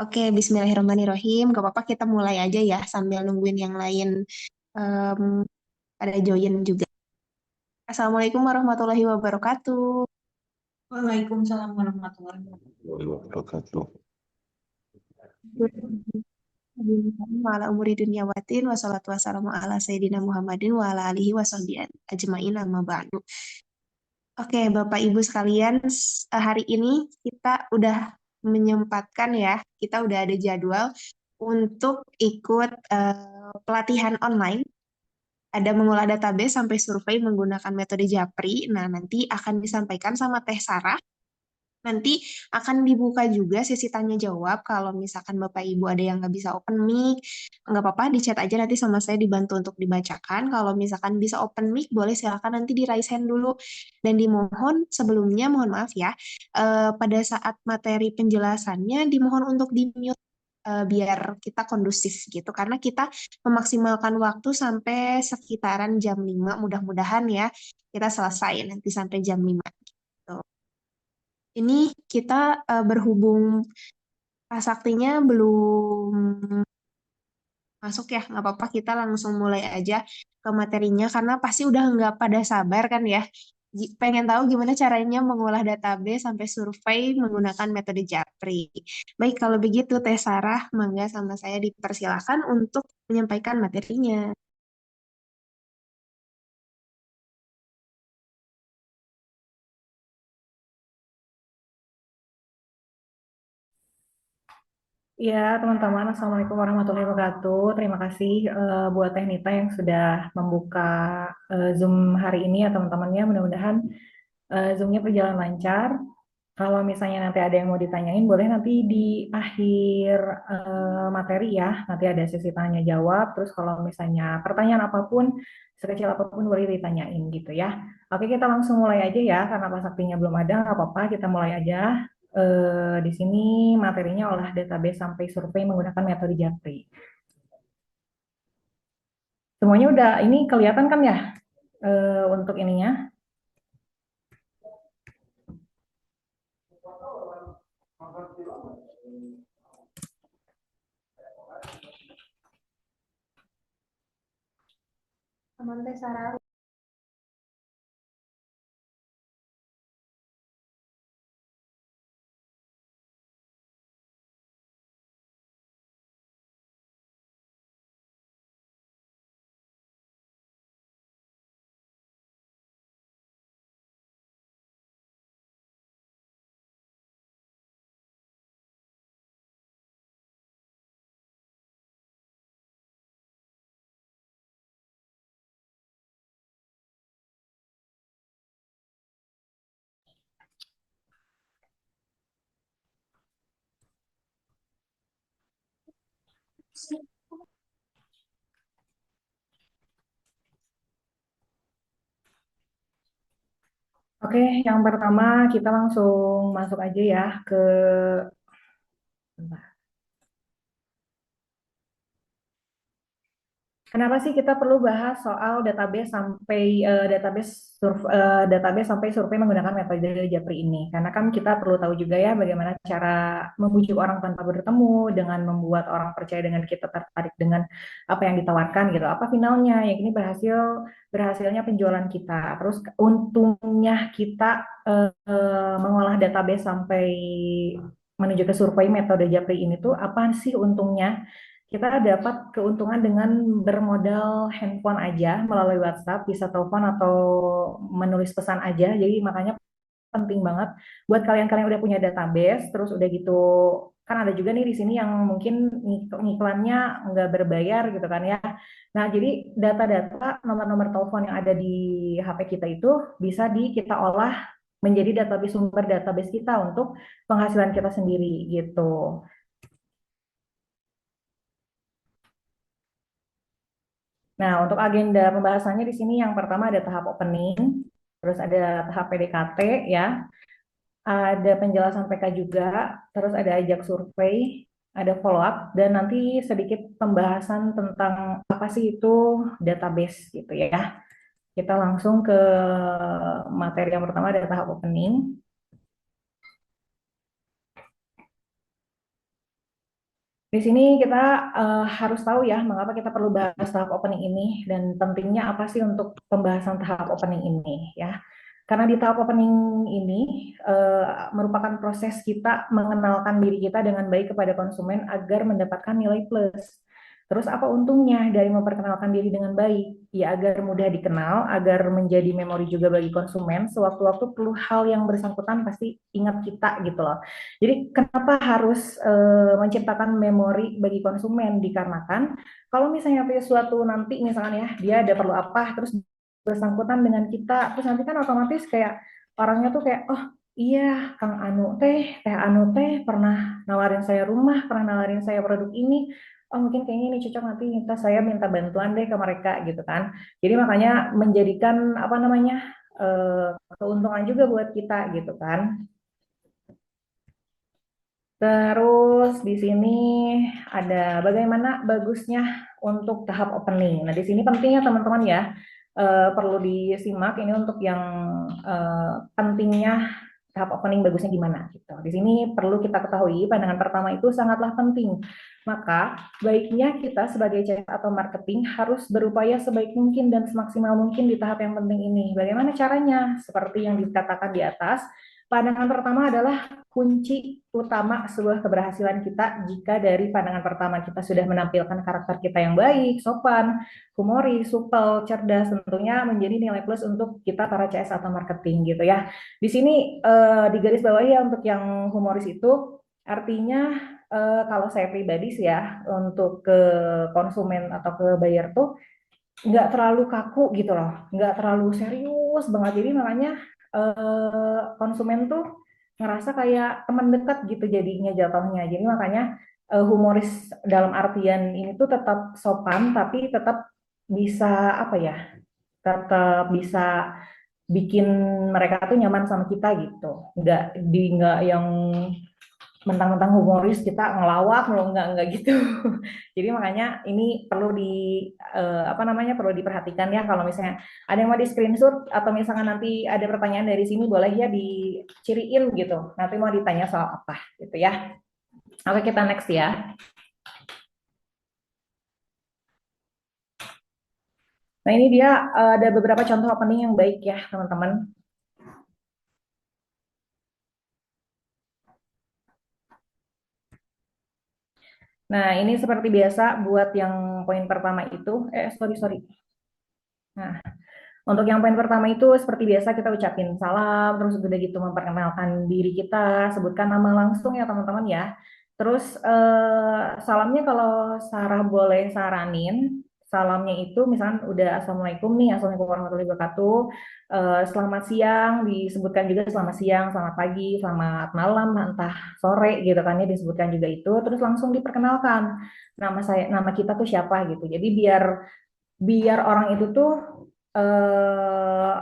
Oke, Bismillahirrahmanirrahim. Gak apa-apa kita mulai aja ya sambil nungguin yang lain em, ada join juga. Assalamualaikum warahmatullahi wabarakatuh. Waalaikumsalam warahmatullahi Wabarakatuh. Wa ala umuri dunya watin wassalatu wassalamu ala sayyidina Muhammadin wa ala alihi wasahbihi ajmain amma ba'du. Oke, Bapak Ibu sekalian, hari ini kita udah menyempatkan ya, kita udah ada jadwal untuk ikut pelatihan online. Ada mengolah database sampai survei menggunakan metode Japri. Nah, nanti akan disampaikan sama Teh Sarah. Nanti akan dibuka juga sesi tanya jawab. Kalau misalkan Bapak Ibu ada yang nggak bisa open mic, nggak apa-apa, di chat aja nanti sama saya dibantu untuk dibacakan. Kalau misalkan bisa open mic, boleh silakan nanti di raise hand dulu. Dan dimohon sebelumnya, mohon maaf ya, pada saat materi penjelasannya dimohon untuk di-mute biar kita kondusif gitu. Karena kita memaksimalkan waktu sampai sekitaran jam 5. Mudah-mudahan ya kita selesai nanti sampai jam 5. Gitu. Ini kita berhubung Pak Saktinya belum masuk ya, nggak apa-apa kita langsung mulai aja ke materinya karena pasti udah nggak pada sabar kan ya. Pengen tahu gimana caranya mengolah database sampai survei menggunakan metode Japri. Baik, kalau begitu Teh Sarah, mangga sama saya dipersilakan untuk menyampaikan materinya. Ya, teman-teman, Assalamualaikum warahmatullahi wabarakatuh. Terima kasih buat Teh Nita yang sudah membuka Zoom hari ini ya teman-temannya. Mudah-mudahan Zoom-nya berjalan lancar. Kalau misalnya nanti ada yang mau ditanyain, boleh nanti di akhir materi ya. Nanti ada sesi tanya jawab. Terus kalau misalnya pertanyaan apapun, sekecil apapun boleh ditanyain gitu ya. Oke, kita langsung mulai aja ya. Karena Pak Saktinya belum ada, nggak apa-apa. Kita mulai aja. Di sini materinya olah database sampai survei menggunakan metode Japri. Semuanya udah ini kelihatan kan ya untuk ininya? Aman Teh Sarah. Oke, yang pertama kita langsung masuk aja ya ke kenapa sih kita perlu bahas soal database sampai database sampai survei menggunakan metode Japri ini? Karena kan kita perlu tahu juga ya bagaimana cara membujuk orang tanpa bertemu dengan membuat orang percaya dengan kita tertarik dengan apa yang ditawarkan gitu. Apa finalnya? Yang ini berhasilnya penjualan kita. Terus untungnya kita mengolah database sampai menuju ke survei metode Japri ini tuh apa sih untungnya? Kita dapat keuntungan dengan bermodal handphone aja melalui WhatsApp, bisa telepon atau menulis pesan aja. Jadi makanya penting banget buat kalian-kalian yang udah punya database, terus udah gitu kan ada juga nih di sini yang mungkin ngiklannya nggak berbayar gitu kan ya. Nah, jadi data-data nomor-nomor telepon yang ada di HP kita itu bisa kita olah menjadi database sumber database kita untuk penghasilan kita sendiri gitu. Nah, untuk agenda pembahasannya di sini yang pertama ada tahap opening, terus ada tahap PDKT ya, ada penjelasan PK juga, terus ada ajak survei, ada follow up, dan nanti sedikit pembahasan tentang apa sih itu database gitu ya. Kita langsung ke materi yang pertama ada tahap opening. Di sini kita harus tahu ya mengapa kita perlu bahas tahap opening ini dan pentingnya apa sih untuk pembahasan tahap opening ini ya. Karena di tahap opening ini merupakan proses kita mengenalkan diri kita dengan baik kepada konsumen agar mendapatkan nilai plus. Terus apa untungnya dari memperkenalkan diri dengan baik? Ya agar mudah dikenal, agar menjadi memori juga bagi konsumen. Sewaktu-waktu perlu hal yang bersangkutan pasti ingat kita gitu loh. Jadi kenapa harus menciptakan memori bagi konsumen? Dikarenakan kalau misalnya suatu nanti misalkan ya dia ada perlu apa terus bersangkutan dengan kita, terus nanti kan otomatis kayak orangnya tuh kayak oh iya Kang Anu Teh Anu Teh pernah nawarin saya rumah, pernah nawarin saya produk ini. Oh mungkin kayaknya ini cocok nanti saya minta bantuan deh ke mereka gitu kan. Jadi makanya menjadikan apa namanya keuntungan juga buat kita gitu kan. Terus di sini ada bagaimana bagusnya untuk tahap opening. Nah, di sini pentingnya teman-teman ya, perlu disimak ini untuk yang pentingnya tahap opening bagusnya gimana gitu. Di sini perlu kita ketahui pandangan pertama itu sangatlah penting. Maka baiknya kita sebagai CS atau marketing harus berupaya sebaik mungkin dan semaksimal mungkin di tahap yang penting ini. Bagaimana caranya? Seperti yang dikatakan di atas, pandangan pertama adalah kunci utama sebuah keberhasilan kita jika dari pandangan pertama kita sudah menampilkan karakter kita yang baik, sopan, humoris, supel, cerdas, tentunya menjadi nilai plus untuk kita para CS atau marketing gitu ya. Di sini di garis bawah ya untuk yang humoris itu artinya kalau saya pribadi sih ya untuk ke konsumen atau ke buyer tuh nggak terlalu kaku gitu loh, nggak terlalu serius banget. Jadi makanya konsumen tuh ngerasa kayak teman dekat gitu jadinya jatuhnya. Jadi makanya humoris dalam artian ini tuh tetap sopan, tapi tetap bisa apa ya, tetap bisa bikin mereka tuh nyaman sama kita gitu. Nggak yang mentang-mentang humoris kita ngelawak loh nggak gitu. Jadi makanya ini perlu di apa namanya perlu diperhatikan ya kalau misalnya ada yang mau di screenshot atau misalnya nanti ada pertanyaan dari sini boleh ya diciriin gitu. Nanti mau ditanya soal apa gitu ya. Oke kita next ya. Nah ini dia ada beberapa contoh opening yang baik ya teman-teman. Nah ini seperti biasa buat yang poin pertama itu, sorry sorry. Nah untuk yang poin pertama itu seperti biasa kita ucapin salam, terus udah gitu memperkenalkan diri kita, sebutkan nama langsung ya teman-teman ya. Terus salamnya kalau Sarah boleh saranin, salamnya itu misalkan udah Assalamualaikum nih, Assalamualaikum warahmatullahi wabarakatuh. Selamat siang, disebutkan juga selamat siang, selamat pagi, selamat malam, entah sore gitu kan ya disebutkan juga itu. Terus langsung diperkenalkan nama kita tuh siapa gitu. Jadi biar biar orang itu tuh eh,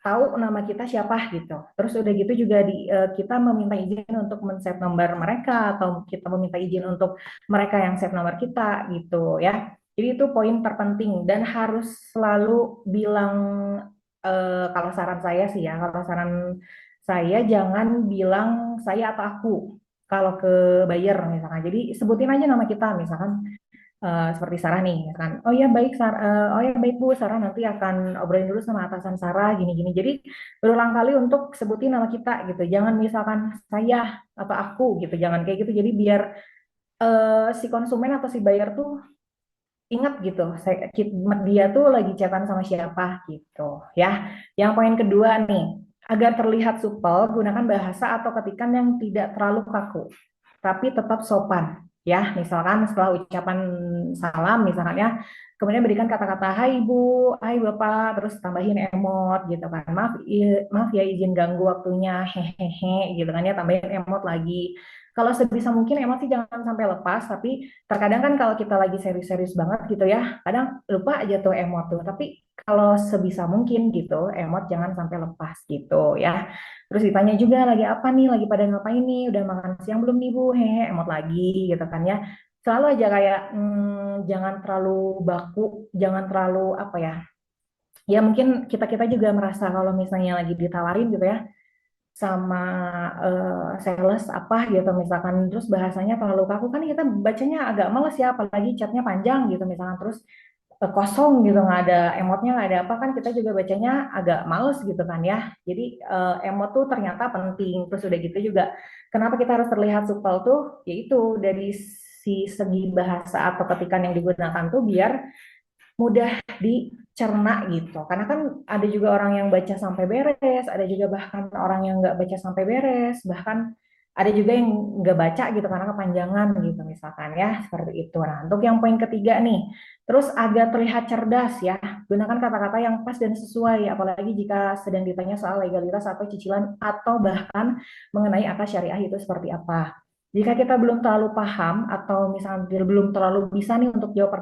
tahu nama kita siapa gitu. Terus udah gitu juga kita meminta izin untuk men-save nomor mereka atau kita meminta izin untuk mereka yang save nomor kita gitu ya. Jadi itu poin terpenting dan harus selalu bilang kalau saran saya sih ya, kalau saran saya jangan bilang saya atau aku kalau ke buyer misalkan. Jadi sebutin aja nama kita misalkan seperti Sarah nih, ya kan? Oh ya baik, oh ya baik Bu, Sarah nanti akan obrolin dulu sama atasan Sarah gini-gini. Jadi berulang kali untuk sebutin nama kita gitu. Jangan misalkan saya atau aku gitu, jangan kayak gitu. Jadi biar si konsumen atau si buyer tuh ingat gitu, dia tuh lagi chatan sama siapa gitu ya. Yang poin kedua nih, agar terlihat supel, gunakan bahasa atau ketikan yang tidak terlalu kaku tapi tetap sopan ya. Misalkan setelah ucapan salam misalkan ya, kemudian berikan kata-kata hai ibu, hai bapak, terus tambahin emot gitu kan. Maaf ya izin ganggu waktunya, hehehe gitu kan ya, tambahin emot lagi. Kalau sebisa mungkin emot sih jangan sampai lepas, tapi terkadang kan kalau kita lagi serius-serius banget gitu ya, kadang lupa aja tuh emot tuh. Tapi kalau sebisa mungkin gitu, emot jangan sampai lepas gitu ya. Terus ditanya juga lagi apa nih, lagi pada ngapain nih, udah makan siang belum nih Bu, hehe, emot lagi gitu kan ya. Selalu aja kayak jangan terlalu baku, jangan terlalu apa ya. Ya mungkin kita-kita juga merasa kalau misalnya lagi ditawarin gitu ya, sama sales apa gitu misalkan, terus bahasanya terlalu kaku kan kita bacanya agak males ya, apalagi chatnya panjang gitu misalkan, terus kosong gitu, nggak ada emotnya, nggak ada apa, kan kita juga bacanya agak males gitu kan ya. Jadi emot tuh ternyata penting. Terus udah gitu juga kenapa kita harus terlihat supel tuh, yaitu dari segi bahasa atau ketikan yang digunakan tuh biar mudah dicerna gitu. Karena kan ada juga orang yang baca sampai beres, ada juga bahkan orang yang nggak baca sampai beres, bahkan ada juga yang nggak baca gitu karena kepanjangan gitu misalkan ya, seperti itu. Nah, untuk yang poin ketiga nih, terus agak terlihat cerdas ya, gunakan kata-kata yang pas dan sesuai, apalagi jika sedang ditanya soal legalitas atau cicilan atau bahkan mengenai akad syariah itu seperti apa. Jika kita belum terlalu paham atau misalnya belum terlalu bisa nih untuk jawab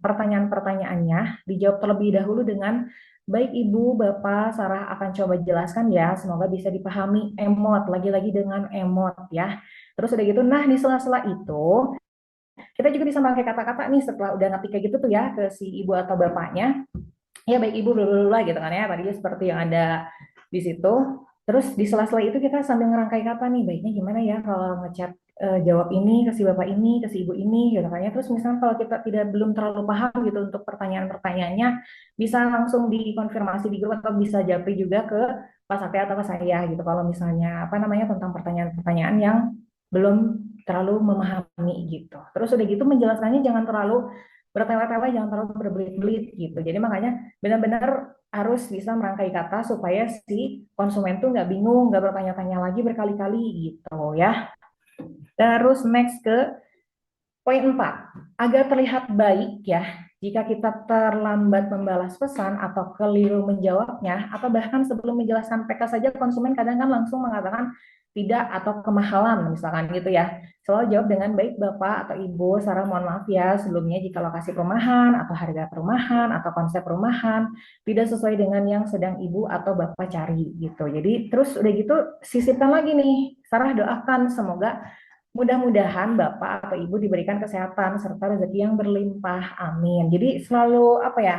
pertanyaan-pertanyaannya, dijawab terlebih dahulu dengan baik Ibu, Bapak, Sarah akan coba jelaskan ya, semoga bisa dipahami emot, lagi-lagi dengan emot ya. Terus udah gitu, nah di sela-sela itu, kita juga bisa pakai kata-kata nih setelah udah ngerti kayak gitu tuh ya ke si Ibu atau Bapaknya, ya baik Ibu, bla bla bla gitu kan ya, tadi seperti yang ada di situ. Terus di sela-sela itu kita sambil ngerangkai kata nih, baiknya gimana ya kalau ngechat jawab ini ke si bapak ini, ke si ibu ini gitu kan ya. Terus misalnya kalau kita tidak belum terlalu paham gitu untuk pertanyaan-pertanyaannya, bisa langsung dikonfirmasi di grup atau bisa japri juga ke Pak Sakti atau ke saya gitu. Kalau misalnya apa namanya tentang pertanyaan-pertanyaan yang belum terlalu memahami gitu. Terus udah gitu menjelaskannya jangan terlalu bertele-tele, jangan terlalu berbelit-belit gitu. Jadi makanya benar-benar harus bisa merangkai kata supaya si konsumen tuh nggak bingung, nggak bertanya-tanya lagi berkali-kali gitu ya. Terus next ke poin 4, agar terlihat baik ya, jika kita terlambat membalas pesan atau keliru menjawabnya, atau bahkan sebelum menjelaskan PK saja konsumen kadang kan langsung mengatakan tidak atau kemahalan misalkan gitu ya. Selalu jawab dengan baik Bapak atau Ibu, Sarah mohon maaf ya sebelumnya jika lokasi perumahan atau harga perumahan atau konsep perumahan tidak sesuai dengan yang sedang Ibu atau Bapak cari gitu. Jadi terus udah gitu sisipkan lagi nih, Sarah doakan semoga mudah-mudahan Bapak atau Ibu diberikan kesehatan serta rezeki yang berlimpah. Amin. Jadi selalu apa ya?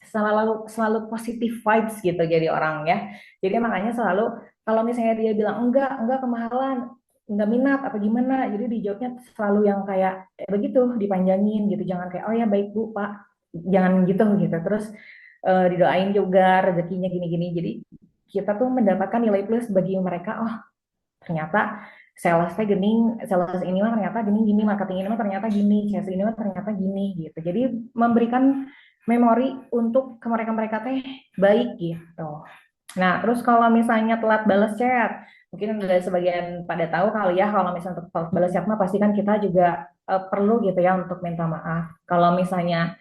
Selalu selalu positif vibes gitu jadi orang ya. Jadi makanya selalu kalau misalnya dia bilang enggak kemahalan, enggak minat apa gimana, jadi dijawabnya selalu yang kayak begitu, dipanjangin gitu. Jangan kayak oh ya baik Bu, Pak. Jangan gitu. Terus didoain juga rezekinya gini-gini. Jadi kita tuh mendapatkan nilai plus bagi mereka. Oh, ternyata salesnya gini, sales ini mah ternyata gini, marketing ini mah ternyata gini, sales ini mah ternyata gini gitu. Jadi memberikan memori untuk ke mereka-mereka teh baik gitu. Nah, terus kalau misalnya telat balas chat, mungkin ada sebagian pada tahu kali ya kalau misalnya untuk telat balas chat mah pasti kan kita juga perlu gitu ya untuk minta maaf. Kalau misalnya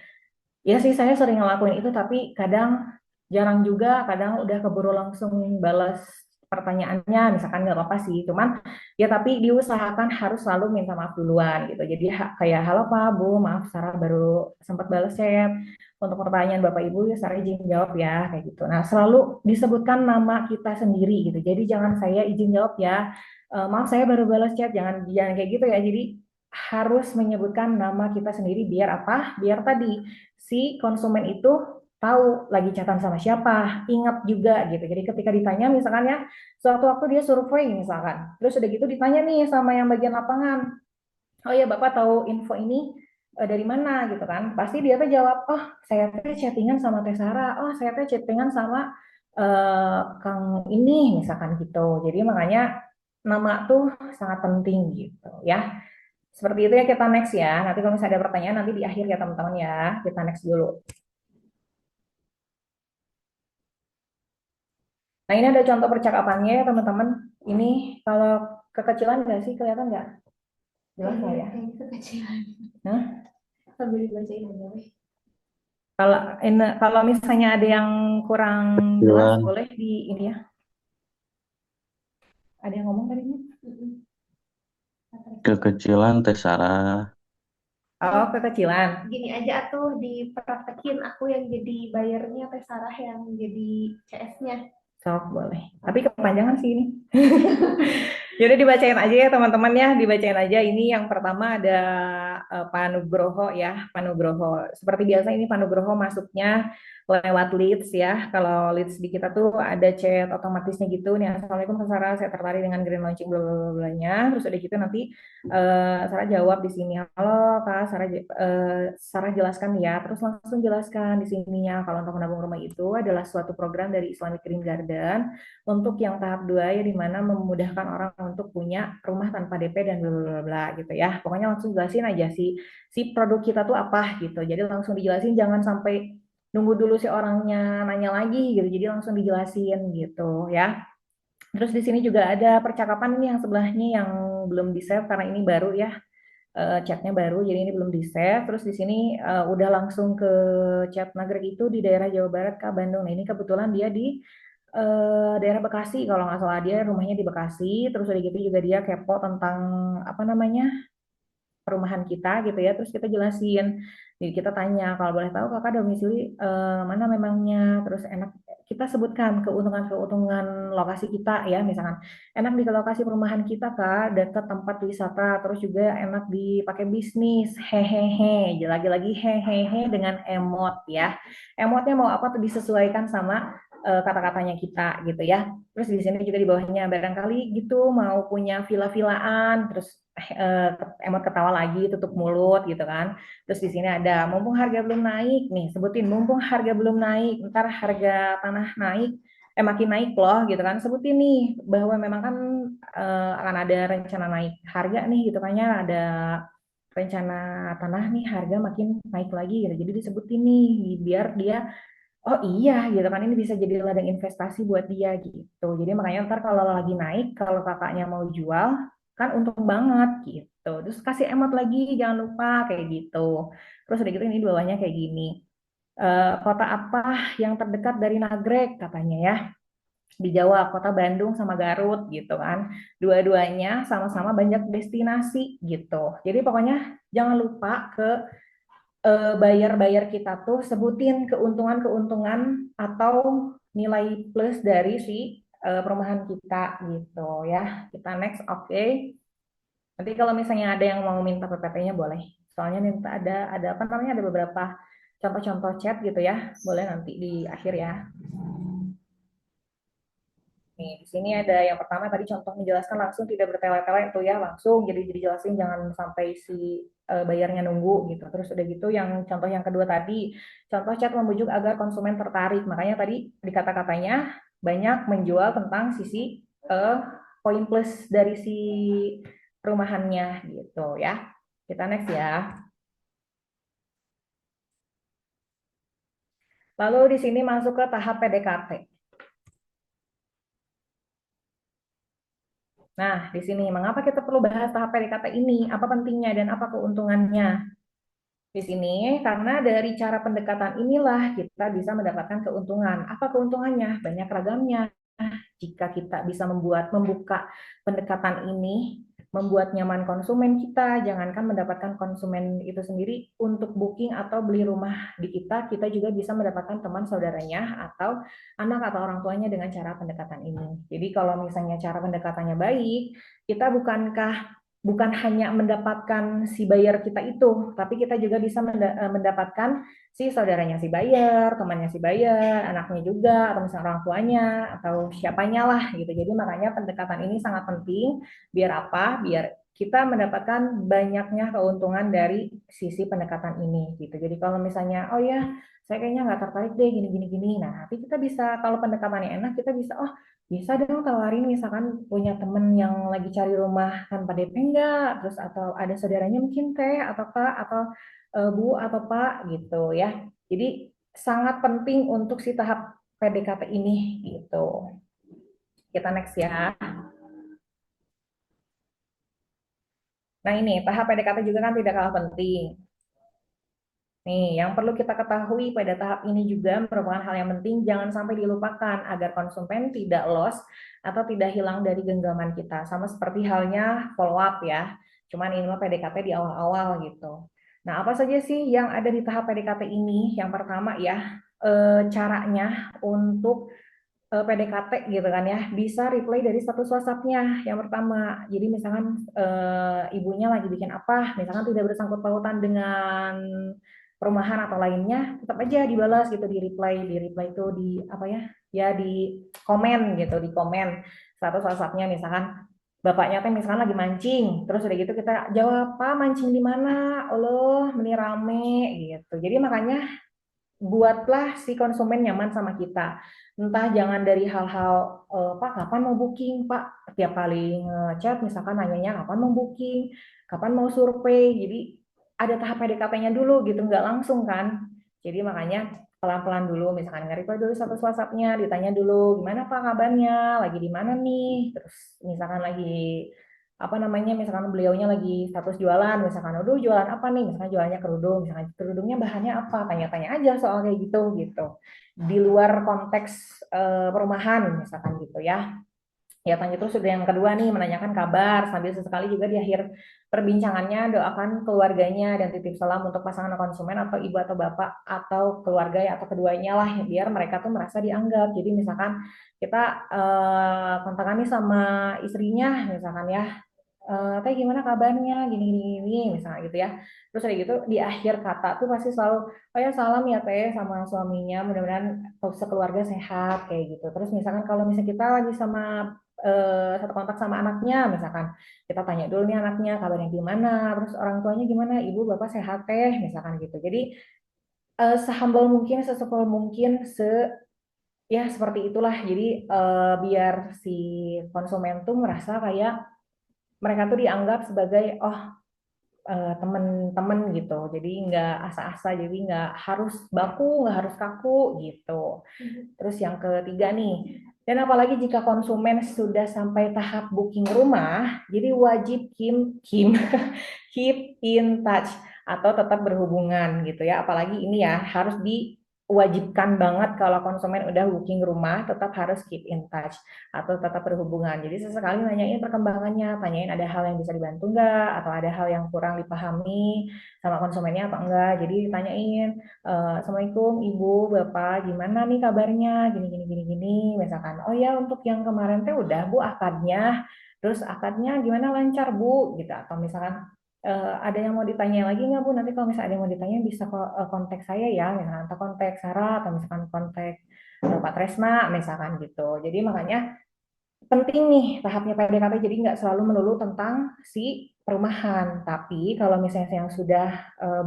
ya sih saya sering ngelakuin itu tapi kadang jarang juga, kadang udah keburu langsung balas pertanyaannya, misalkan nggak apa-apa sih, cuman ya tapi diusahakan harus selalu minta maaf duluan gitu. Jadi kayak halo Pak, Bu, maaf Sarah baru sempat balas chat. Untuk pertanyaan Bapak Ibu, ya Sarah izin jawab ya kayak gitu. Nah, selalu disebutkan nama kita sendiri gitu. Jadi jangan saya izin jawab ya. Maaf saya baru balas chat, jangan jangan kayak gitu ya. Jadi harus menyebutkan nama kita sendiri biar apa? Biar tadi si konsumen itu tahu lagi chatan sama siapa, ingat juga gitu. Jadi ketika ditanya misalkan ya, suatu waktu dia survei misalkan, terus udah gitu ditanya nih sama yang bagian lapangan, oh ya Bapak tahu info ini dari mana gitu kan? Pasti dia tuh jawab, oh saya tuh chattingan sama Teh Sarah, oh saya tuh chattingan sama Kang ini misalkan gitu. Jadi makanya nama tuh sangat penting gitu ya. Seperti itu ya, kita next ya. Nanti kalau misalnya ada pertanyaan nanti di akhir ya teman-teman ya. Kita next dulu. Nah ini ada contoh percakapannya ya teman-teman. Ini kalau kekecilan nggak sih? Kelihatan nggak? Jelas nggak ya? Kayaknya kekecilan. Nah, Sambil dibacain aja weh. kalau misalnya ada yang kurang jelas, Kecilan, boleh di ini ya. Ada yang ngomong tadi? Mm-mm. kekecilan Teh Sarah. Oh, Oh, kekecilan. gini aja tuh dipraktekin aku yang jadi bayarnya Teh Sarah yang jadi CS-nya. Sok, boleh. Tapi kepanjangan sih ini. Jadi dibacain aja ya teman-teman ya, dibacain aja. Ini yang pertama ada Pak Nugroho ya, Pak Nugroho. Seperti biasa ini Pak Nugroho masuknya lewat leads ya. Kalau leads di kita tuh ada chat otomatisnya gitu nih, assalamualaikum Kak Sarah, saya tertarik dengan green launching bla bla bla nya. Terus udah gitu nanti Sarah jawab di sini, halo Kak Sarah, Sarah jelaskan ya, terus langsung jelaskan di sininya kalau untuk menabung rumah itu adalah suatu program dari Islamic Green Garden untuk yang tahap 2 ya, di mana memudahkan orang untuk punya rumah tanpa DP dan bla bla bla gitu ya. Pokoknya langsung jelasin aja si produk kita tuh apa gitu. Jadi langsung dijelasin, jangan sampai nunggu dulu si orangnya nanya lagi gitu. Jadi langsung dijelasin gitu ya. Terus di sini juga ada percakapan ini yang sebelahnya yang belum di save karena ini baru ya, chatnya baru, jadi ini belum di save. Terus di sini udah langsung ke chat Nagrek itu di daerah Jawa Barat Kak, Bandung. Nah ini kebetulan dia di daerah Bekasi kalau nggak salah, dia rumahnya di Bekasi. Terus udah gitu juga dia kepo tentang apa namanya perumahan kita gitu ya, terus kita jelasin. Jadi kita tanya, kalau boleh tahu kakak domisili mana memangnya, terus enak kita sebutkan keuntungan-keuntungan lokasi kita ya, misalkan enak di lokasi perumahan kita kak, dekat tempat wisata, terus juga enak dipakai bisnis, hehehe, lagi-lagi hehehe dengan emot ya, emotnya mau apa tuh disesuaikan sama kata-katanya kita gitu ya. Terus di sini juga di bawahnya barangkali gitu mau punya villa-villaan, terus eh, emot ketawa lagi, tutup mulut gitu kan. Terus di sini ada mumpung harga belum naik nih, sebutin mumpung harga belum naik, ntar harga tanah naik, makin naik loh gitu kan. Sebutin nih bahwa memang kan akan ada rencana naik harga nih gitu kan ya, ada rencana tanah nih harga makin naik lagi gitu. Jadi disebutin nih biar dia oh iya gitu kan, ini bisa jadi ladang investasi buat dia gitu. Jadi makanya ntar kalau lagi naik, kalau kakaknya mau jual, kan untung banget gitu. Terus kasih emot lagi, jangan lupa kayak gitu. Terus udah gitu ini di bawahnya kayak gini. Kota apa yang terdekat dari Nagrek katanya ya. Dijawab kota Bandung sama Garut gitu kan. Dua-duanya sama-sama banyak destinasi gitu. Jadi pokoknya jangan lupa ke bayar-bayar kita tuh sebutin keuntungan-keuntungan atau nilai plus dari si perumahan kita gitu ya. Kita next, oke. Okay. Nanti kalau misalnya ada yang mau minta PPT-nya boleh. Soalnya minta ada apa namanya, ada beberapa contoh-contoh chat gitu ya. Boleh nanti di akhir ya. Nih, di sini ada yang pertama tadi contoh menjelaskan langsung tidak bertele-tele itu ya, langsung jadi jelasin jangan sampai si bayarnya nunggu gitu. Terus udah gitu yang contoh yang kedua tadi, contoh chat membujuk agar konsumen tertarik. Makanya tadi di kata-katanya banyak menjual tentang sisi poin plus dari si perumahannya gitu ya. Kita next ya. Lalu di sini masuk ke tahap PDKT. Nah, di sini mengapa kita perlu bahas tahap PDKT ini? Apa pentingnya dan apa keuntungannya? Di sini karena dari cara pendekatan inilah kita bisa mendapatkan keuntungan. Apa keuntungannya? Banyak ragamnya. Jika kita bisa membuka pendekatan ini, membuat nyaman konsumen kita, jangankan mendapatkan konsumen itu sendiri untuk booking atau beli rumah di kita juga bisa mendapatkan teman saudaranya atau anak atau orang tuanya dengan cara pendekatan ini. Jadi kalau misalnya cara pendekatannya baik, kita bukan hanya mendapatkan si buyer kita itu, tapi kita juga bisa mendapatkan si saudaranya si buyer, temannya si buyer, anaknya juga, atau misalnya orang tuanya, atau siapanya lah gitu. Jadi makanya pendekatan ini sangat penting. Biar apa? Biar kita mendapatkan banyaknya keuntungan dari sisi pendekatan ini gitu. Jadi kalau misalnya, oh ya, saya kayaknya nggak tertarik deh gini gini gini. Nah, tapi kita bisa kalau pendekatannya enak, kita bisa oh bisa dong tawarin misalkan punya temen yang lagi cari rumah tanpa DP enggak, terus atau ada saudaranya mungkin teh atau kak atau bu atau pak gitu ya. Jadi sangat penting untuk si tahap PDKT ini gitu. Kita next ya. Nah ini tahap PDKT juga kan tidak kalah penting. Nih, yang perlu kita ketahui pada tahap ini juga merupakan hal yang penting, jangan sampai dilupakan agar konsumen tidak loss atau tidak hilang dari genggaman kita. Sama seperti halnya follow up ya. Cuman ini mah PDKT di awal-awal gitu. Nah, apa saja sih yang ada di tahap PDKT ini? Yang pertama ya, caranya untuk PDKT gitu kan ya, bisa replay dari status WhatsApp-nya yang pertama. Jadi misalkan ibunya lagi bikin apa, misalkan tidak bersangkut pautan dengan perumahan atau lainnya, tetap aja dibalas gitu, di reply itu di apa ya, ya di komen gitu, di komen status WhatsApp-nya misalkan bapaknya teh misalkan lagi mancing, terus udah gitu kita jawab, Pak mancing di mana? Allah, ini rame gitu. Jadi makanya buatlah si konsumen nyaman sama kita. Entah jangan dari hal-hal Pak kapan mau booking Pak, tiap kali ngechat misalkan nanyanya kapan mau booking, kapan mau survei. Jadi ada tahap PDKT-nya dulu gitu, nggak langsung kan. Jadi makanya pelan-pelan dulu, misalkan nge-reply dulu status WhatsApp-nya, ditanya dulu gimana Pak kabarnya, lagi di mana nih, terus misalkan lagi apa namanya, misalkan beliaunya lagi status jualan, misalkan aduh jualan apa nih, misalkan jualannya kerudung, misalkan kerudungnya bahannya apa, tanya-tanya aja soal kayak gitu gitu, di luar konteks perumahan misalkan gitu ya. Ya tanya terus sudah yang kedua nih, menanyakan kabar sambil sesekali juga di akhir perbincangannya doakan keluarganya dan titip salam untuk pasangan konsumen atau ibu atau bapak atau keluarga ya atau keduanya lah, biar mereka tuh merasa dianggap. Jadi misalkan kita kontakan nih sama istrinya misalkan ya, teh gimana kabarnya gini gini gini misalnya gitu ya, terus kayak gitu di akhir kata tuh pasti selalu oh ya salam ya teh sama suaminya, mudah-mudahan sekeluarga sehat kayak gitu. Terus misalkan kalau misalnya kita lagi sama satu kontak sama anaknya misalkan, kita tanya dulu nih anaknya kabarnya gimana, terus orang tuanya gimana, ibu bapak sehat teh misalkan gitu. Jadi sehumble mungkin, sesimpel mungkin, ya seperti itulah. Jadi biar si konsumen tuh merasa kayak mereka tuh dianggap sebagai oh temen-temen gitu. Jadi nggak asa-asa, jadi nggak harus baku, nggak harus kaku gitu. Terus yang ketiga nih, dan apalagi jika konsumen sudah sampai tahap booking rumah, jadi wajib keep in touch atau tetap berhubungan gitu ya. Apalagi ini ya harus diwajibkan banget kalau konsumen udah booking rumah tetap harus keep in touch atau tetap berhubungan. Jadi sesekali nanyain perkembangannya, tanyain ada hal yang bisa dibantu nggak atau ada hal yang kurang dipahami sama konsumennya apa enggak. Jadi ditanyain, Assalamualaikum Ibu, Bapak, gimana nih kabarnya? Gini gini gini gini. Misalkan, oh ya untuk yang kemarin teh udah Bu akadnya. Terus akadnya gimana lancar Bu? Gitu. Atau misalkan ada yang mau ditanya lagi nggak Bu? Nanti kalau misalnya ada yang mau ditanya bisa kontak saya ya, misalkan atau kontak Sarah atau misalkan kontak Pak Tresna misalkan gitu. Jadi makanya penting nih tahapnya PDKT, jadi nggak selalu melulu tentang si perumahan. Tapi kalau misalnya yang sudah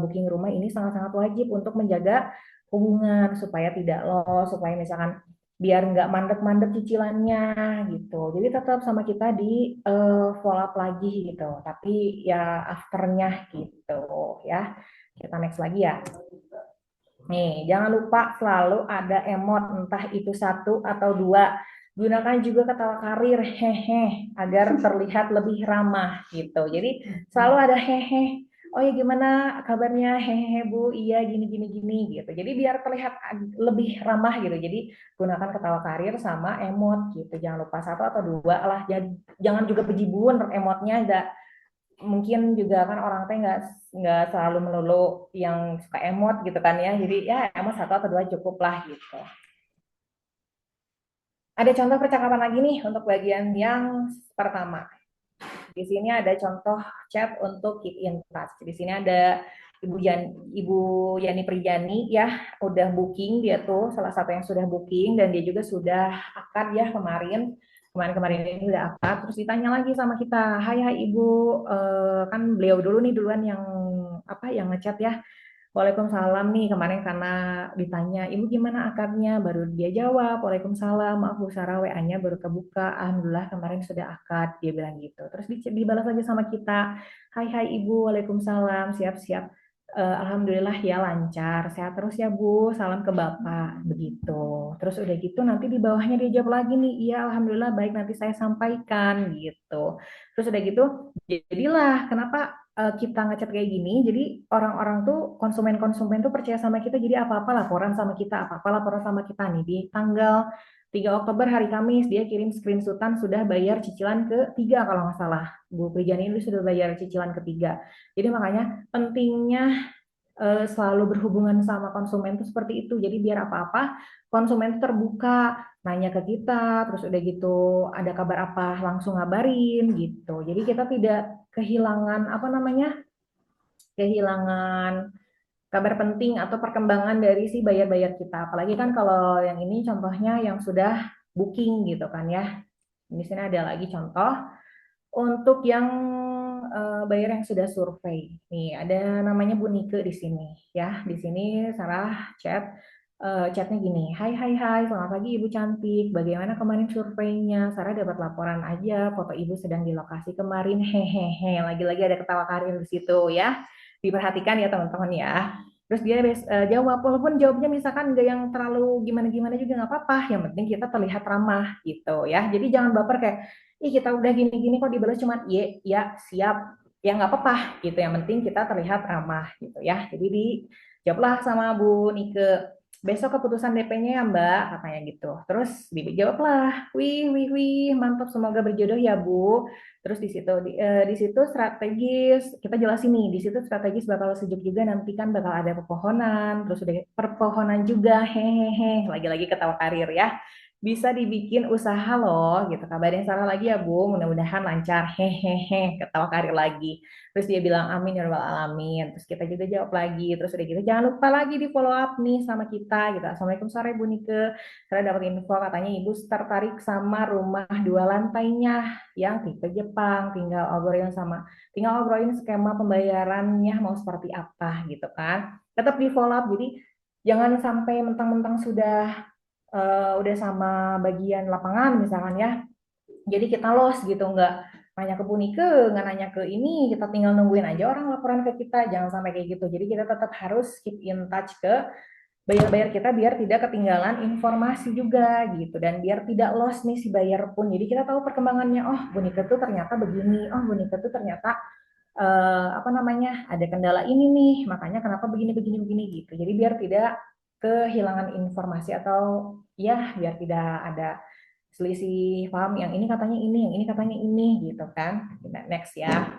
booking rumah ini sangat-sangat wajib untuk menjaga hubungan supaya tidak lost, supaya misalkan biar nggak mandek-mandek cicilannya gitu. Jadi tetap sama kita di follow up lagi gitu. Tapi ya afternya gitu ya. Kita next lagi ya. Nih, jangan lupa selalu ada emot, entah itu satu atau dua. Gunakan juga ketawa karir, hehe, agar terlihat lebih ramah gitu. Jadi selalu ada hehe. Oh ya gimana kabarnya? Hehehe Bu, iya gini gini gini gitu. Jadi biar terlihat lebih ramah gitu. Jadi gunakan ketawa karir sama emot gitu. Jangan lupa satu atau dua lah. Jadi jangan juga bejibun emotnya, mungkin juga kan orang teh nggak selalu melulu yang suka emot gitu kan ya, jadi ya emot satu atau dua cukup lah gitu. Ada contoh percakapan lagi nih untuk bagian yang pertama. Di sini ada contoh chat untuk keep in touch. Di sini ada Ibu Yani Prijani ya, udah booking, dia tuh salah satu yang sudah booking dan dia juga sudah akad ya kemarin ini udah akad. Terus ditanya lagi sama kita, hai Ibu, kan beliau dulu nih duluan yang apa yang ngechat ya. Waalaikumsalam nih, kemarin karena ditanya, Ibu gimana akadnya? Baru dia jawab, Waalaikumsalam, maaf Bu Sarah, WA-nya baru kebuka. Alhamdulillah kemarin sudah akad, dia bilang gitu. Terus dibalas lagi sama kita, hai Ibu, Waalaikumsalam, siap-siap. Alhamdulillah ya lancar, sehat terus ya Bu, salam ke Bapak, begitu. Terus udah gitu nanti di bawahnya dia jawab lagi nih, iya Alhamdulillah baik nanti saya sampaikan gitu. Terus udah gitu, jadilah kenapa kita ngechat kayak gini, jadi orang-orang tuh konsumen-konsumen tuh percaya sama kita, jadi apa-apa laporan sama kita, apa-apa laporan sama kita nih di tanggal 3 Oktober hari Kamis dia kirim screenshotan sudah bayar cicilan ketiga kalau nggak salah. Bu Prijani ini sudah bayar cicilan ketiga. Jadi makanya pentingnya selalu berhubungan sama konsumen itu seperti itu. Jadi biar apa-apa konsumen itu terbuka, nanya ke kita, terus udah gitu ada kabar apa langsung ngabarin gitu. Jadi kita tidak kehilangan apa namanya? Kehilangan kabar penting atau perkembangan dari si bayar-bayar kita. Apalagi kan kalau yang ini contohnya yang sudah booking gitu kan ya. Di sini ada lagi contoh untuk yang bayar yang sudah survei. Nih, ada namanya Bu Nike di sini ya. Di sini Sarah chatnya gini. Hai hai hai, selamat pagi Ibu cantik. Bagaimana kemarin surveinya? Sarah dapat laporan aja, foto Ibu sedang di lokasi kemarin. Hehehe. Lagi-lagi ada ketawa karir di situ ya. Diperhatikan ya teman-teman ya. Terus dia jawab, walaupun jawabnya misalkan nggak yang terlalu gimana-gimana juga nggak apa-apa. Yang penting kita terlihat ramah gitu ya. Jadi jangan baper kayak, ih kita udah gini-gini kok dibalas cuma iya, ya siap, ya nggak apa-apa gitu. Yang penting kita terlihat ramah gitu ya. Jadi dijawablah sama Bu Nike, besok keputusan DP-nya ya Mbak, katanya gitu. Terus dijawablah, wih wih wih, mantap semoga berjodoh ya Bu. Terus di situ strategis, kita jelasin nih, di situ strategis bakal sejuk juga nanti kan bakal ada pepohonan, terus udah perpohonan juga, hehehe, lagi-lagi ketawa karir ya. Bisa dibikin usaha loh gitu. Kabarin Sarah lagi ya Bu, mudah-mudahan lancar, hehehe, ketawa karir lagi. Terus dia bilang amin ya rabbal alamin. Terus kita juga jawab lagi. Terus udah gitu jangan lupa lagi di follow up nih sama kita gitu. Assalamualaikum sore Bu Nike. Saya dapat info katanya Ibu tertarik sama rumah 2 lantainya yang tipe Jepang. Tinggal obrolin skema pembayarannya mau seperti apa gitu kan. Tetap di follow up. Jadi jangan sampai mentang-mentang udah sama bagian lapangan misalkan ya, jadi kita los gitu, nggak nanya ke Punike, nggak nanya ke ini, kita tinggal nungguin aja orang laporan ke kita, jangan sampai kayak gitu. Jadi kita tetap harus keep in touch ke bayar-bayar kita biar tidak ketinggalan informasi juga gitu, dan biar tidak lost nih si bayar pun. Jadi kita tahu perkembangannya, oh Bunike tuh ternyata begini, oh Bunike tuh ternyata apa namanya ada kendala ini nih, makanya kenapa begini begini begini gitu. Jadi biar tidak kehilangan informasi atau ya biar tidak ada selisih paham, yang ini katanya ini, yang ini katanya ini gitu kan. Next ya.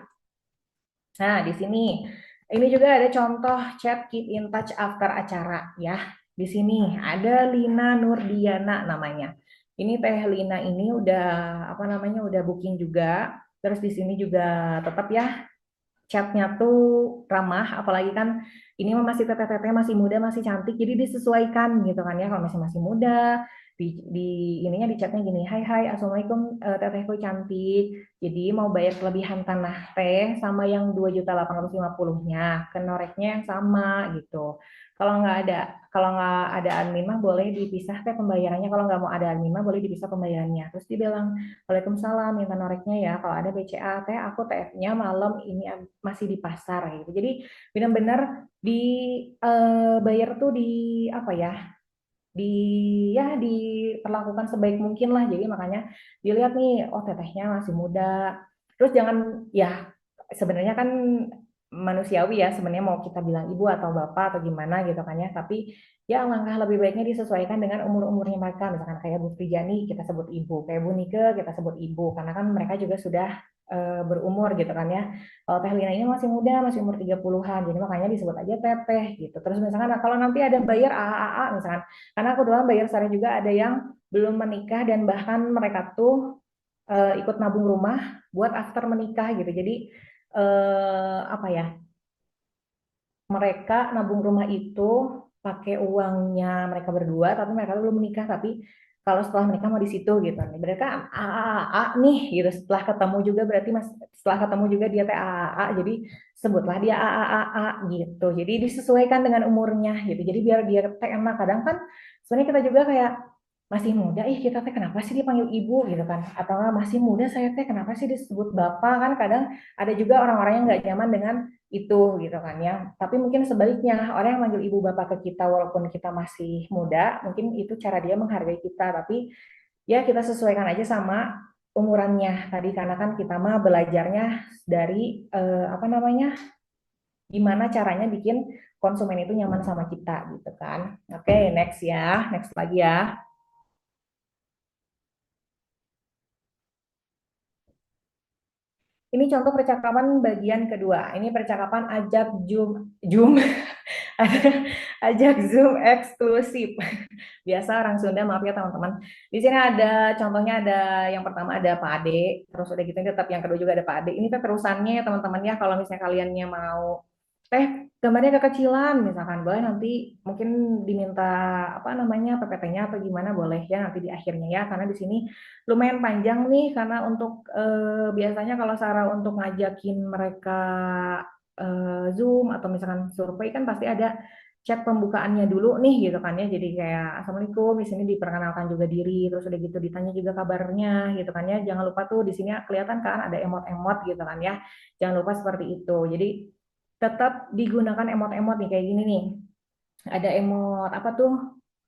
Nah, di sini ini juga ada contoh chat keep in touch after acara ya. Di sini ada Lina Nurdiana namanya. Ini Teh Lina ini udah apa namanya udah booking juga. Terus di sini juga tetap ya chatnya tuh ramah, apalagi kan ini mah masih teteh-teteh, masih muda, masih cantik, jadi disesuaikan gitu kan ya. Kalau masih masih muda, di ininya di chatnya gini, hai hai, assalamualaikum tetehku cantik, jadi mau bayar kelebihan tanah teh sama yang 2.850.000-nya, ke noreknya yang sama gitu. Kalau nggak ada admin mah boleh dipisah teh pembayarannya. Kalau nggak mau ada admin mah boleh dipisah pembayarannya. Terus dia bilang, waalaikumsalam, minta noreknya ya. Kalau ada BCA teh, aku TF-nya malam ini masih di pasar gitu. Jadi benar-benar bayar tuh di apa ya? Di ya diperlakukan sebaik mungkin lah. Jadi makanya dilihat nih, oh tetehnya masih muda. Terus jangan ya, sebenarnya kan manusiawi ya sebenarnya mau kita bilang ibu atau bapak atau gimana gitu kan ya, tapi ya langkah lebih baiknya disesuaikan dengan umur-umurnya mereka. Misalkan kayak Bu Trijani kita sebut ibu, kayak Bu Nike kita sebut ibu, karena kan mereka juga sudah berumur gitu kan ya. Kalau Teh Lina ini masih muda, masih umur 30-an, jadi makanya disebut aja teteh gitu. Terus misalkan kalau nanti ada bayar AAA misalkan, karena aku doang bayar sare juga ada yang belum menikah dan bahkan mereka tuh ikut nabung rumah buat after menikah gitu. Jadi apa ya, mereka nabung rumah itu pakai uangnya mereka berdua, tapi mereka belum menikah. Tapi kalau setelah menikah mau di situ gitu. Mereka AAA nih gitu. Setelah ketemu juga berarti setelah ketemu juga dia teh AAA. Jadi sebutlah dia AAA gitu. Jadi disesuaikan dengan umurnya gitu. Jadi biar dia teh enak. Kadang kan sebenarnya kita juga kayak masih muda, ih kita teh kenapa sih dipanggil ibu gitu kan? Atau nggak masih muda saya teh kenapa sih disebut bapak kan? Kadang ada juga orang-orang yang nggak nyaman dengan itu gitu kan ya. Tapi mungkin sebaliknya, orang yang manggil ibu bapak ke kita walaupun kita masih muda, mungkin itu cara dia menghargai kita. Tapi ya kita sesuaikan aja sama umurannya tadi, karena kan kita mah belajarnya dari apa namanya, gimana caranya bikin konsumen itu nyaman sama kita gitu kan. Oke, next ya, next lagi ya. Ini contoh percakapan bagian kedua. Ini percakapan ajak Zoom, ajak Zoom eksklusif. Biasa orang Sunda, maaf ya teman-teman. Di sini ada contohnya, ada yang pertama ada Pak Ade, terus udah gitu tetap yang kedua juga ada Pak Ade. Ini tuh terusannya ya teman-teman ya, kalau misalnya kaliannya mau teh gambarnya kekecilan misalkan, boleh nanti mungkin diminta apa namanya PPT-nya atau gimana, boleh ya nanti di akhirnya ya, karena di sini lumayan panjang nih, karena untuk biasanya kalau Sarah untuk ngajakin mereka Zoom atau misalkan survei kan pasti ada chat pembukaannya dulu nih gitu kan ya, jadi kayak assalamualaikum, di sini diperkenalkan juga diri, terus udah gitu ditanya juga kabarnya gitu kan ya, jangan lupa tuh di sini kelihatan kan ada emot-emot gitu kan ya, jangan lupa seperti itu. Jadi tetap digunakan emot-emot nih kayak gini nih. Ada emot apa tuh?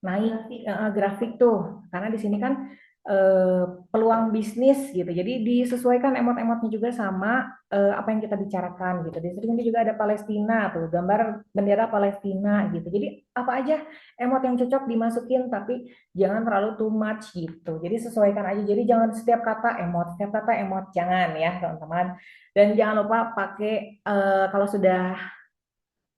Naik grafik tuh. Karena di sini kan eh, peluang bisnis gitu. Jadi disesuaikan emot-emotnya juga sama apa yang kita bicarakan gitu. Di sini juga ada Palestina tuh, gambar bendera Palestina gitu. Jadi apa aja emot yang cocok dimasukin, tapi jangan terlalu too much gitu. Jadi sesuaikan aja. Jadi jangan setiap kata emot, jangan ya teman-teman. Dan jangan lupa pakai kalau sudah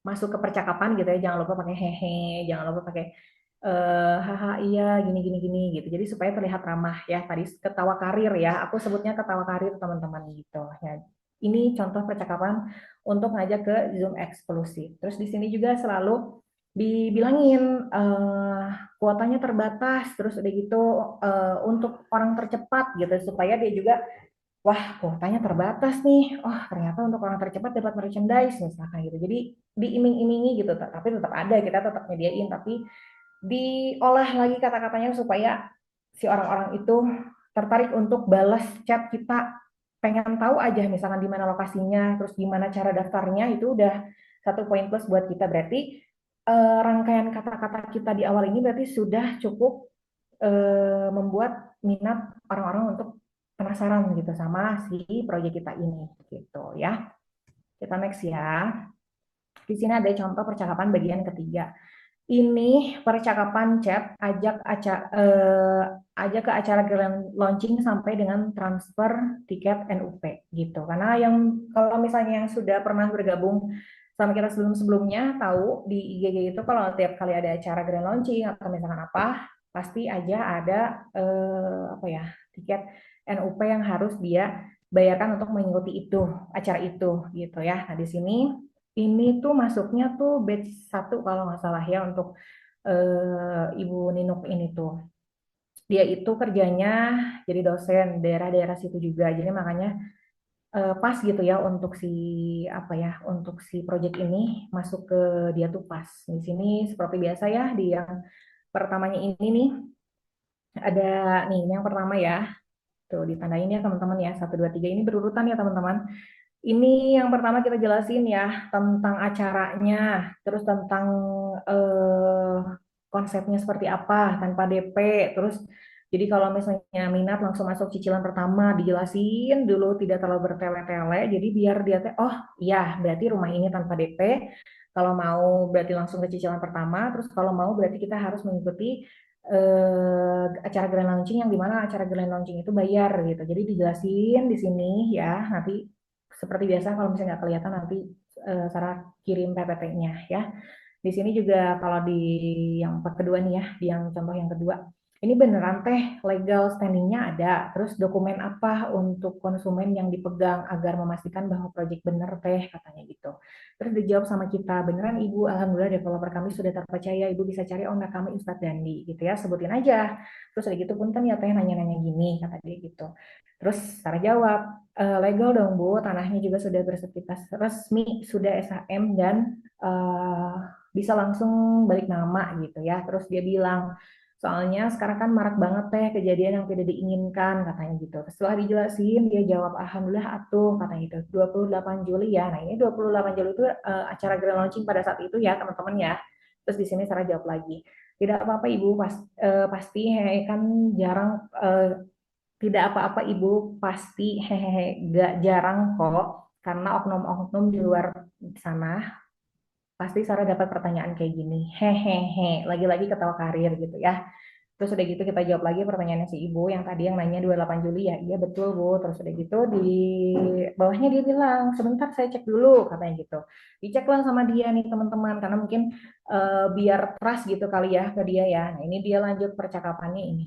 masuk ke percakapan gitu ya, jangan lupa pakai hehe, jangan lupa pakai haha iya gini gini gini gitu, jadi supaya terlihat ramah ya. Tadi ketawa karir ya, aku sebutnya ketawa karir teman-teman gitu ya. Ini contoh percakapan untuk ngajak ke Zoom eksklusif. Terus di sini juga selalu dibilangin kuotanya terbatas, terus udah gitu untuk orang tercepat gitu, supaya dia juga wah kuotanya terbatas nih, oh ternyata untuk orang tercepat dapat merchandise misalkan gitu, jadi diiming-imingi gitu, tapi tetap ada, kita tetap nyediain, tapi diolah lagi kata-katanya supaya si orang-orang itu tertarik untuk balas chat kita, pengen tahu aja misalkan di mana lokasinya, terus gimana cara daftarnya, itu udah satu poin plus buat kita. Berarti rangkaian kata-kata kita di awal ini berarti sudah cukup membuat minat orang-orang untuk penasaran gitu sama si proyek kita ini gitu ya. Kita next ya. Di sini ada contoh percakapan bagian ketiga. Ini percakapan chat ajak ke acara grand launching sampai dengan transfer tiket NUP gitu. Karena yang kalau misalnya yang sudah pernah bergabung sama kita sebelum-sebelumnya tahu di IGG itu kalau tiap kali ada acara grand launching atau misalkan apa, pasti aja ada apa ya, tiket NUP yang harus dia bayarkan untuk mengikuti itu acara itu gitu ya. Nah, di sini ini tuh masuknya tuh batch satu kalau nggak salah ya, untuk Ibu Ninuk ini tuh. Dia itu kerjanya jadi dosen daerah-daerah situ juga. Jadi makanya pas gitu ya untuk si apa ya, untuk si project ini masuk ke dia tuh pas. Di sini seperti biasa ya, di yang pertamanya ini nih ada nih, ini yang pertama ya. Tuh ditandain ya teman-teman ya, satu 2 3 ini berurutan ya teman-teman. Ini yang pertama kita jelasin ya tentang acaranya, terus tentang eh, konsepnya seperti apa tanpa DP, terus jadi kalau misalnya minat langsung masuk cicilan pertama, dijelasin dulu tidak terlalu bertele-tele, jadi biar dia teh oh iya berarti rumah ini tanpa DP, kalau mau berarti langsung ke cicilan pertama, terus kalau mau berarti kita harus mengikuti acara grand launching, yang dimana acara grand launching itu bayar gitu. Jadi dijelasin di sini ya, nanti seperti biasa kalau misalnya nggak kelihatan nanti Sarah kirim PPT-nya ya. Di sini juga kalau di yang part kedua nih ya, di yang contoh yang kedua, ini beneran teh legal standingnya ada, terus dokumen apa untuk konsumen yang dipegang agar memastikan bahwa proyek bener teh katanya gitu. Terus dijawab sama kita, beneran Ibu, alhamdulillah developer kami sudah terpercaya, Ibu bisa cari owner kami Ustadz Dandi gitu ya, sebutin aja. Terus ada gitu pun kan ya teh nanya-nanya gini kata dia gitu. Terus Sarah jawab, legal dong Bu, tanahnya juga sudah bersertifikat resmi, sudah SHM dan eh, bisa langsung balik nama gitu ya. Terus dia bilang, soalnya sekarang kan marak banget teh kejadian yang tidak diinginkan katanya gitu. Setelah dijelasin dia jawab alhamdulillah atuh katanya gitu. 28 Juli ya. Nah, ini 28 Juli itu acara grand launching pada saat itu ya, teman-teman ya. Terus di sini Sarah jawab lagi. Tidak apa-apa Ibu, pasti kan jarang tidak apa-apa Ibu, pasti hehehe, gak jarang kok, karena oknum-oknum di luar sana pasti Sarah dapat pertanyaan kayak gini, hehehe, lagi-lagi ketawa karir gitu ya. Terus udah gitu kita jawab lagi pertanyaannya si ibu yang tadi yang nanya 28 Juli ya, iya betul Bu. Terus udah gitu di bawahnya dia bilang, sebentar saya cek dulu katanya gitu. Diceklah sama dia nih teman-teman, karena mungkin biar trust gitu kali ya ke dia ya. Nah ini dia lanjut percakapannya ini.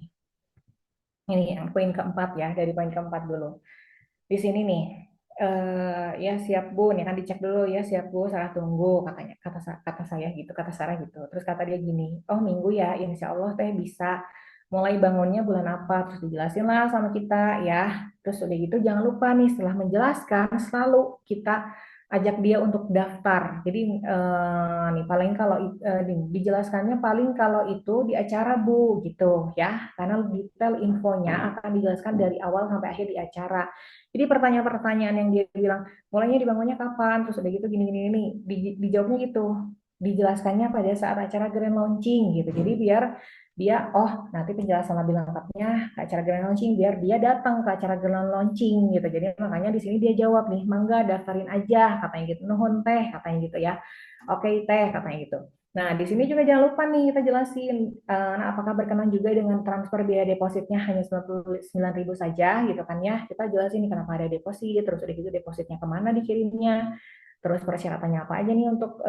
Ini yang poin keempat ya, dari poin keempat dulu. Di sini nih, Ya siap Bu, nih kan dicek dulu ya siap Bu, Sarah tunggu katanya, kata saya gitu, kata Sarah gitu. Terus kata dia gini, oh Minggu ya, Insya Allah teh bisa. Mulai bangunnya bulan apa? Terus dijelasin lah sama kita ya. Terus udah gitu jangan lupa nih setelah menjelaskan selalu kita ajak dia untuk daftar. Jadi nih paling kalau dijelaskannya paling kalau itu di acara Bu gitu ya, karena detail infonya akan dijelaskan dari awal sampai akhir di acara. Jadi pertanyaan-pertanyaan yang dia bilang, mulainya dibangunnya kapan, terus udah gitu gini-gini, dijawabnya gitu. Dijelaskannya pada saat acara grand launching gitu. Jadi biar dia, oh nanti penjelasan lebih lengkapnya ke acara grand launching, biar dia datang ke acara grand launching gitu. Jadi makanya di sini dia jawab nih, mangga daftarin aja, katanya gitu. Nuhun teh, katanya gitu ya. Oke teh, katanya gitu. Nah, di sini juga jangan lupa nih kita jelasin, nah, apakah berkenan juga dengan transfer biaya depositnya hanya 99.000 saja gitu kan ya. Kita jelasin nih kenapa ada deposit, terus udah gitu depositnya kemana dikirimnya, terus persyaratannya apa aja nih untuk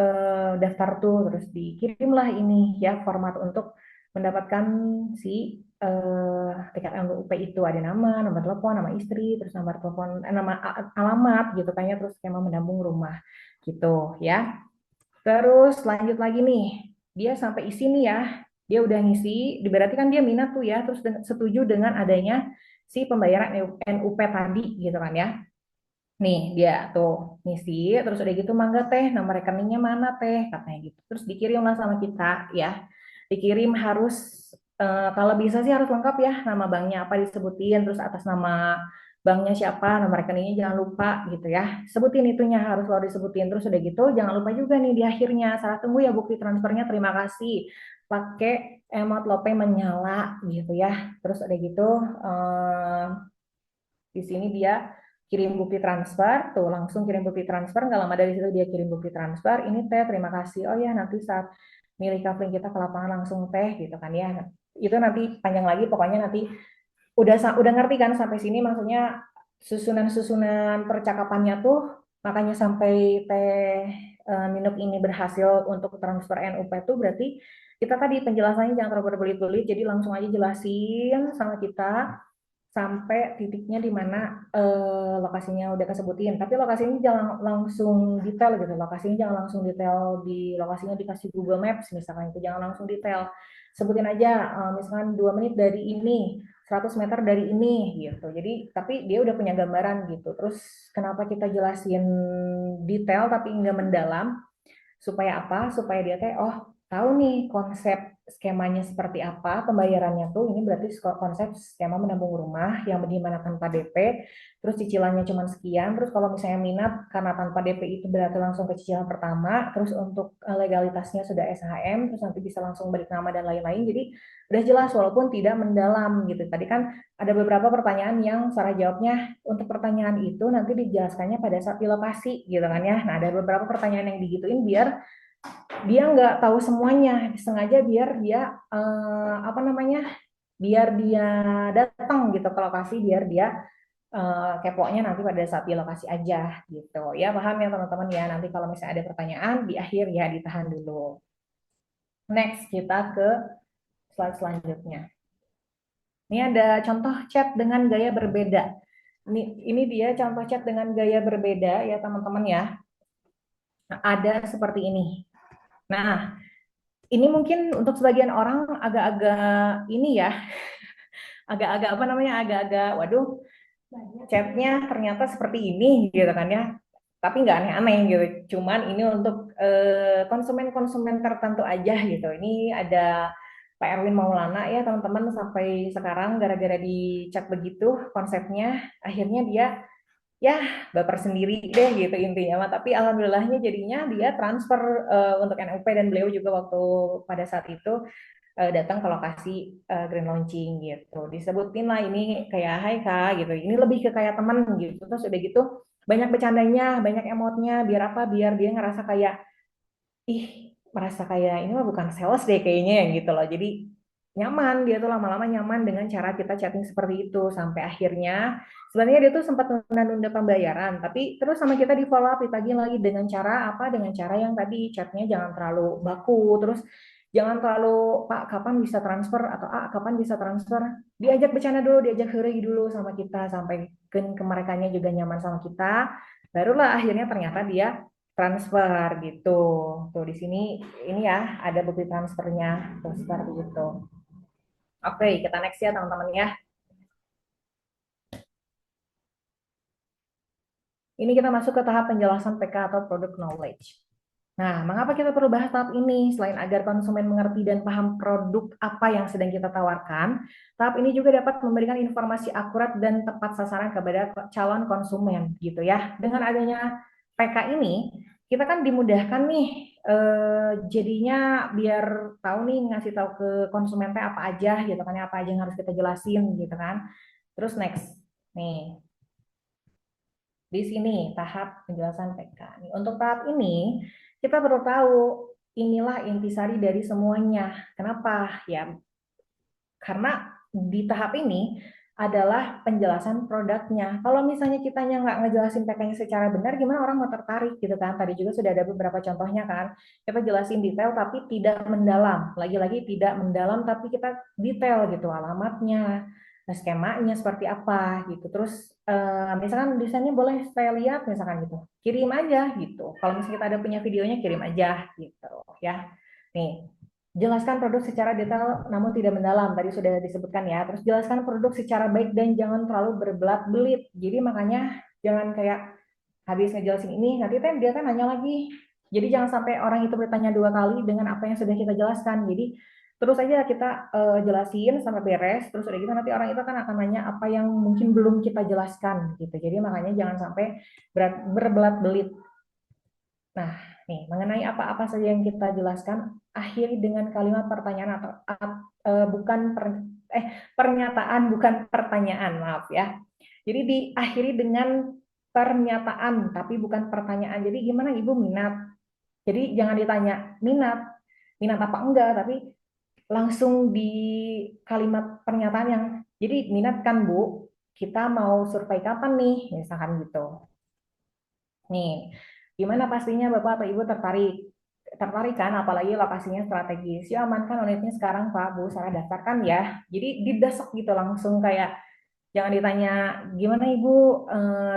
daftar tuh, terus dikirimlah ini ya format untuk mendapatkan si tiket NUP itu ada nama, nomor telepon, nama istri, terus nomor telepon, nama alamat gitu kan ya, terus skema menabung rumah gitu ya. Terus lanjut lagi nih, dia sampai isi nih ya, dia udah ngisi, berarti kan dia minat tuh ya, terus setuju dengan adanya si pembayaran NUP tadi gitu kan ya. Nih dia tuh ngisi, terus udah gitu mangga teh, nomor rekeningnya mana teh, katanya gitu. Terus dikirim lah sama kita ya, dikirim harus kalau bisa sih harus lengkap ya, nama banknya apa disebutin, terus atas nama banknya siapa, nomor rekeningnya jangan lupa gitu ya. Sebutin itunya harus lo disebutin, terus udah gitu jangan lupa juga nih di akhirnya, salah tunggu ya bukti transfernya, terima kasih. Pakai emot lope menyala gitu ya. Terus udah gitu eh, di sini dia kirim bukti transfer, tuh langsung kirim bukti transfer, nggak lama dari situ dia kirim bukti transfer, ini teh terima kasih, oh ya nanti saat milih kafling kita ke lapangan langsung teh gitu kan ya, itu nanti panjang lagi pokoknya nanti udah ngerti kan sampai sini maksudnya susunan-susunan percakapannya tuh, makanya sampai teh Ninuk ini berhasil untuk transfer NUP tuh berarti kita tadi penjelasannya jangan terlalu berbelit-belit, jadi langsung aja jelasin sama kita sampai titiknya di mana lokasinya udah kesebutin. Tapi lokasinya jangan langsung detail gitu. Lokasinya jangan langsung detail di lokasinya dikasih Google Maps misalkan itu jangan langsung detail. Sebutin aja misalkan 2 menit dari ini, 100 meter dari ini gitu. Jadi tapi dia udah punya gambaran gitu. Terus kenapa kita jelasin detail tapi nggak mendalam? Supaya apa? Supaya dia teh oh tahu nih konsep skemanya seperti apa, pembayarannya tuh ini berarti konsep skema menabung rumah yang dimana tanpa DP, terus cicilannya cuma sekian, terus kalau misalnya minat karena tanpa DP itu berarti langsung ke cicilan pertama, terus untuk legalitasnya sudah SHM, terus nanti bisa langsung balik nama dan lain-lain, jadi udah jelas walaupun tidak mendalam gitu. Tadi kan ada beberapa pertanyaan yang Sarah jawabnya untuk pertanyaan itu nanti dijelaskannya pada saat di lokasi gitu kan ya. Nah ada beberapa pertanyaan yang digituin biar dia nggak tahu semuanya, sengaja biar dia apa namanya, biar dia datang gitu ke lokasi, biar dia keponya nanti pada saat di lokasi aja gitu ya. Paham ya teman-teman ya, nanti kalau misalnya ada pertanyaan di akhir ya ditahan dulu. Next kita ke slide selanjutnya. Ini ada contoh chat dengan gaya berbeda. Ini dia contoh chat dengan gaya berbeda ya teman-teman ya. Nah, ada seperti ini. Nah, ini mungkin untuk sebagian orang agak-agak ini ya, agak-agak apa namanya, agak-agak, waduh, chatnya ternyata seperti ini gitu kan ya. Tapi nggak aneh-aneh gitu. Cuman ini untuk konsumen-konsumen tertentu aja gitu. Ini ada Pak Erwin Maulana ya teman-teman sampai sekarang gara-gara dicat begitu konsepnya, akhirnya dia ya baper sendiri deh gitu intinya mah, tapi alhamdulillahnya jadinya dia transfer untuk NUP dan beliau juga waktu pada saat itu datang ke lokasi grand launching gitu, disebutin lah ini kayak hai kak gitu, ini lebih ke kayak teman gitu, terus udah gitu banyak bercandanya, banyak emotnya, biar apa, biar dia ngerasa kayak ih, merasa kayak ini mah bukan sales deh kayaknya ya gitu loh. Jadi nyaman, dia tuh lama-lama nyaman dengan cara kita chatting seperti itu sampai akhirnya sebenarnya dia tuh sempat nunda-nunda pembayaran, tapi terus sama kita di follow up ditagih lagi dengan cara apa? Dengan cara yang tadi chatnya jangan terlalu baku, terus jangan terlalu Pak kapan bisa transfer atau kapan bisa transfer. diajak bercanda dulu, diajak heureuy dulu sama kita sampai ke merekanya juga nyaman sama kita, barulah akhirnya ternyata dia transfer gitu. Tuh di sini ini ya ada bukti transfernya tuh seperti itu. Oke, kita next ya teman-teman ya. Ini kita masuk ke tahap penjelasan PK atau product knowledge. Nah, mengapa kita perlu bahas tahap ini? Selain agar konsumen mengerti dan paham produk apa yang sedang kita tawarkan, tahap ini juga dapat memberikan informasi akurat dan tepat sasaran kepada calon konsumen, gitu ya. Dengan adanya PK ini, kita kan dimudahkan nih, jadinya biar tahu nih ngasih tahu ke konsumen teh apa aja, gitu kan, apa aja yang harus kita jelasin, gitu kan. Terus next, nih di sini tahap penjelasan PK. Untuk tahap ini kita perlu tahu inilah intisari dari semuanya. Kenapa? Ya karena di tahap ini adalah penjelasan produknya. Kalau misalnya kitanya nggak ngejelasin PK-nya secara benar, gimana orang mau tertarik gitu kan? Tadi juga sudah ada beberapa contohnya kan. Kita jelasin detail tapi tidak mendalam. Lagi-lagi tidak mendalam tapi kita detail gitu alamatnya, skemanya seperti apa gitu. Terus misalkan desainnya boleh saya lihat misalkan gitu. Kirim aja gitu. Kalau misalnya kita ada punya videonya kirim aja gitu ya. Nih, jelaskan produk secara detail namun tidak mendalam. Tadi sudah disebutkan ya. Terus jelaskan produk secara baik dan jangan terlalu berbelat-belit. Jadi makanya jangan kayak habis ngejelasin ini, nanti dia kan nanya lagi. Jadi jangan sampai orang itu bertanya dua kali dengan apa yang sudah kita jelaskan. Jadi terus aja kita jelasin sampai beres. Terus udah gitu nanti orang itu kan akan nanya apa yang mungkin belum kita jelaskan gitu. Jadi makanya jangan sampai berbelat-belit. Nah, nih mengenai apa-apa saja yang kita jelaskan, akhiri dengan kalimat pertanyaan atau bukan pernyataan bukan pertanyaan, maaf ya. Jadi diakhiri dengan pernyataan tapi bukan pertanyaan. Jadi gimana Ibu minat? Jadi jangan ditanya minat apa enggak, tapi langsung di kalimat pernyataan yang jadi minat kan Bu, kita mau survei kapan nih, misalkan gitu. Nih, gimana pastinya Bapak atau Ibu tertarik? Tertarik kan, apalagi lokasinya strategis. Ya amankan unitnya sekarang Pak, Bu, Sarah daftarkan ya. Jadi didesak gitu langsung kayak, jangan ditanya, gimana Ibu,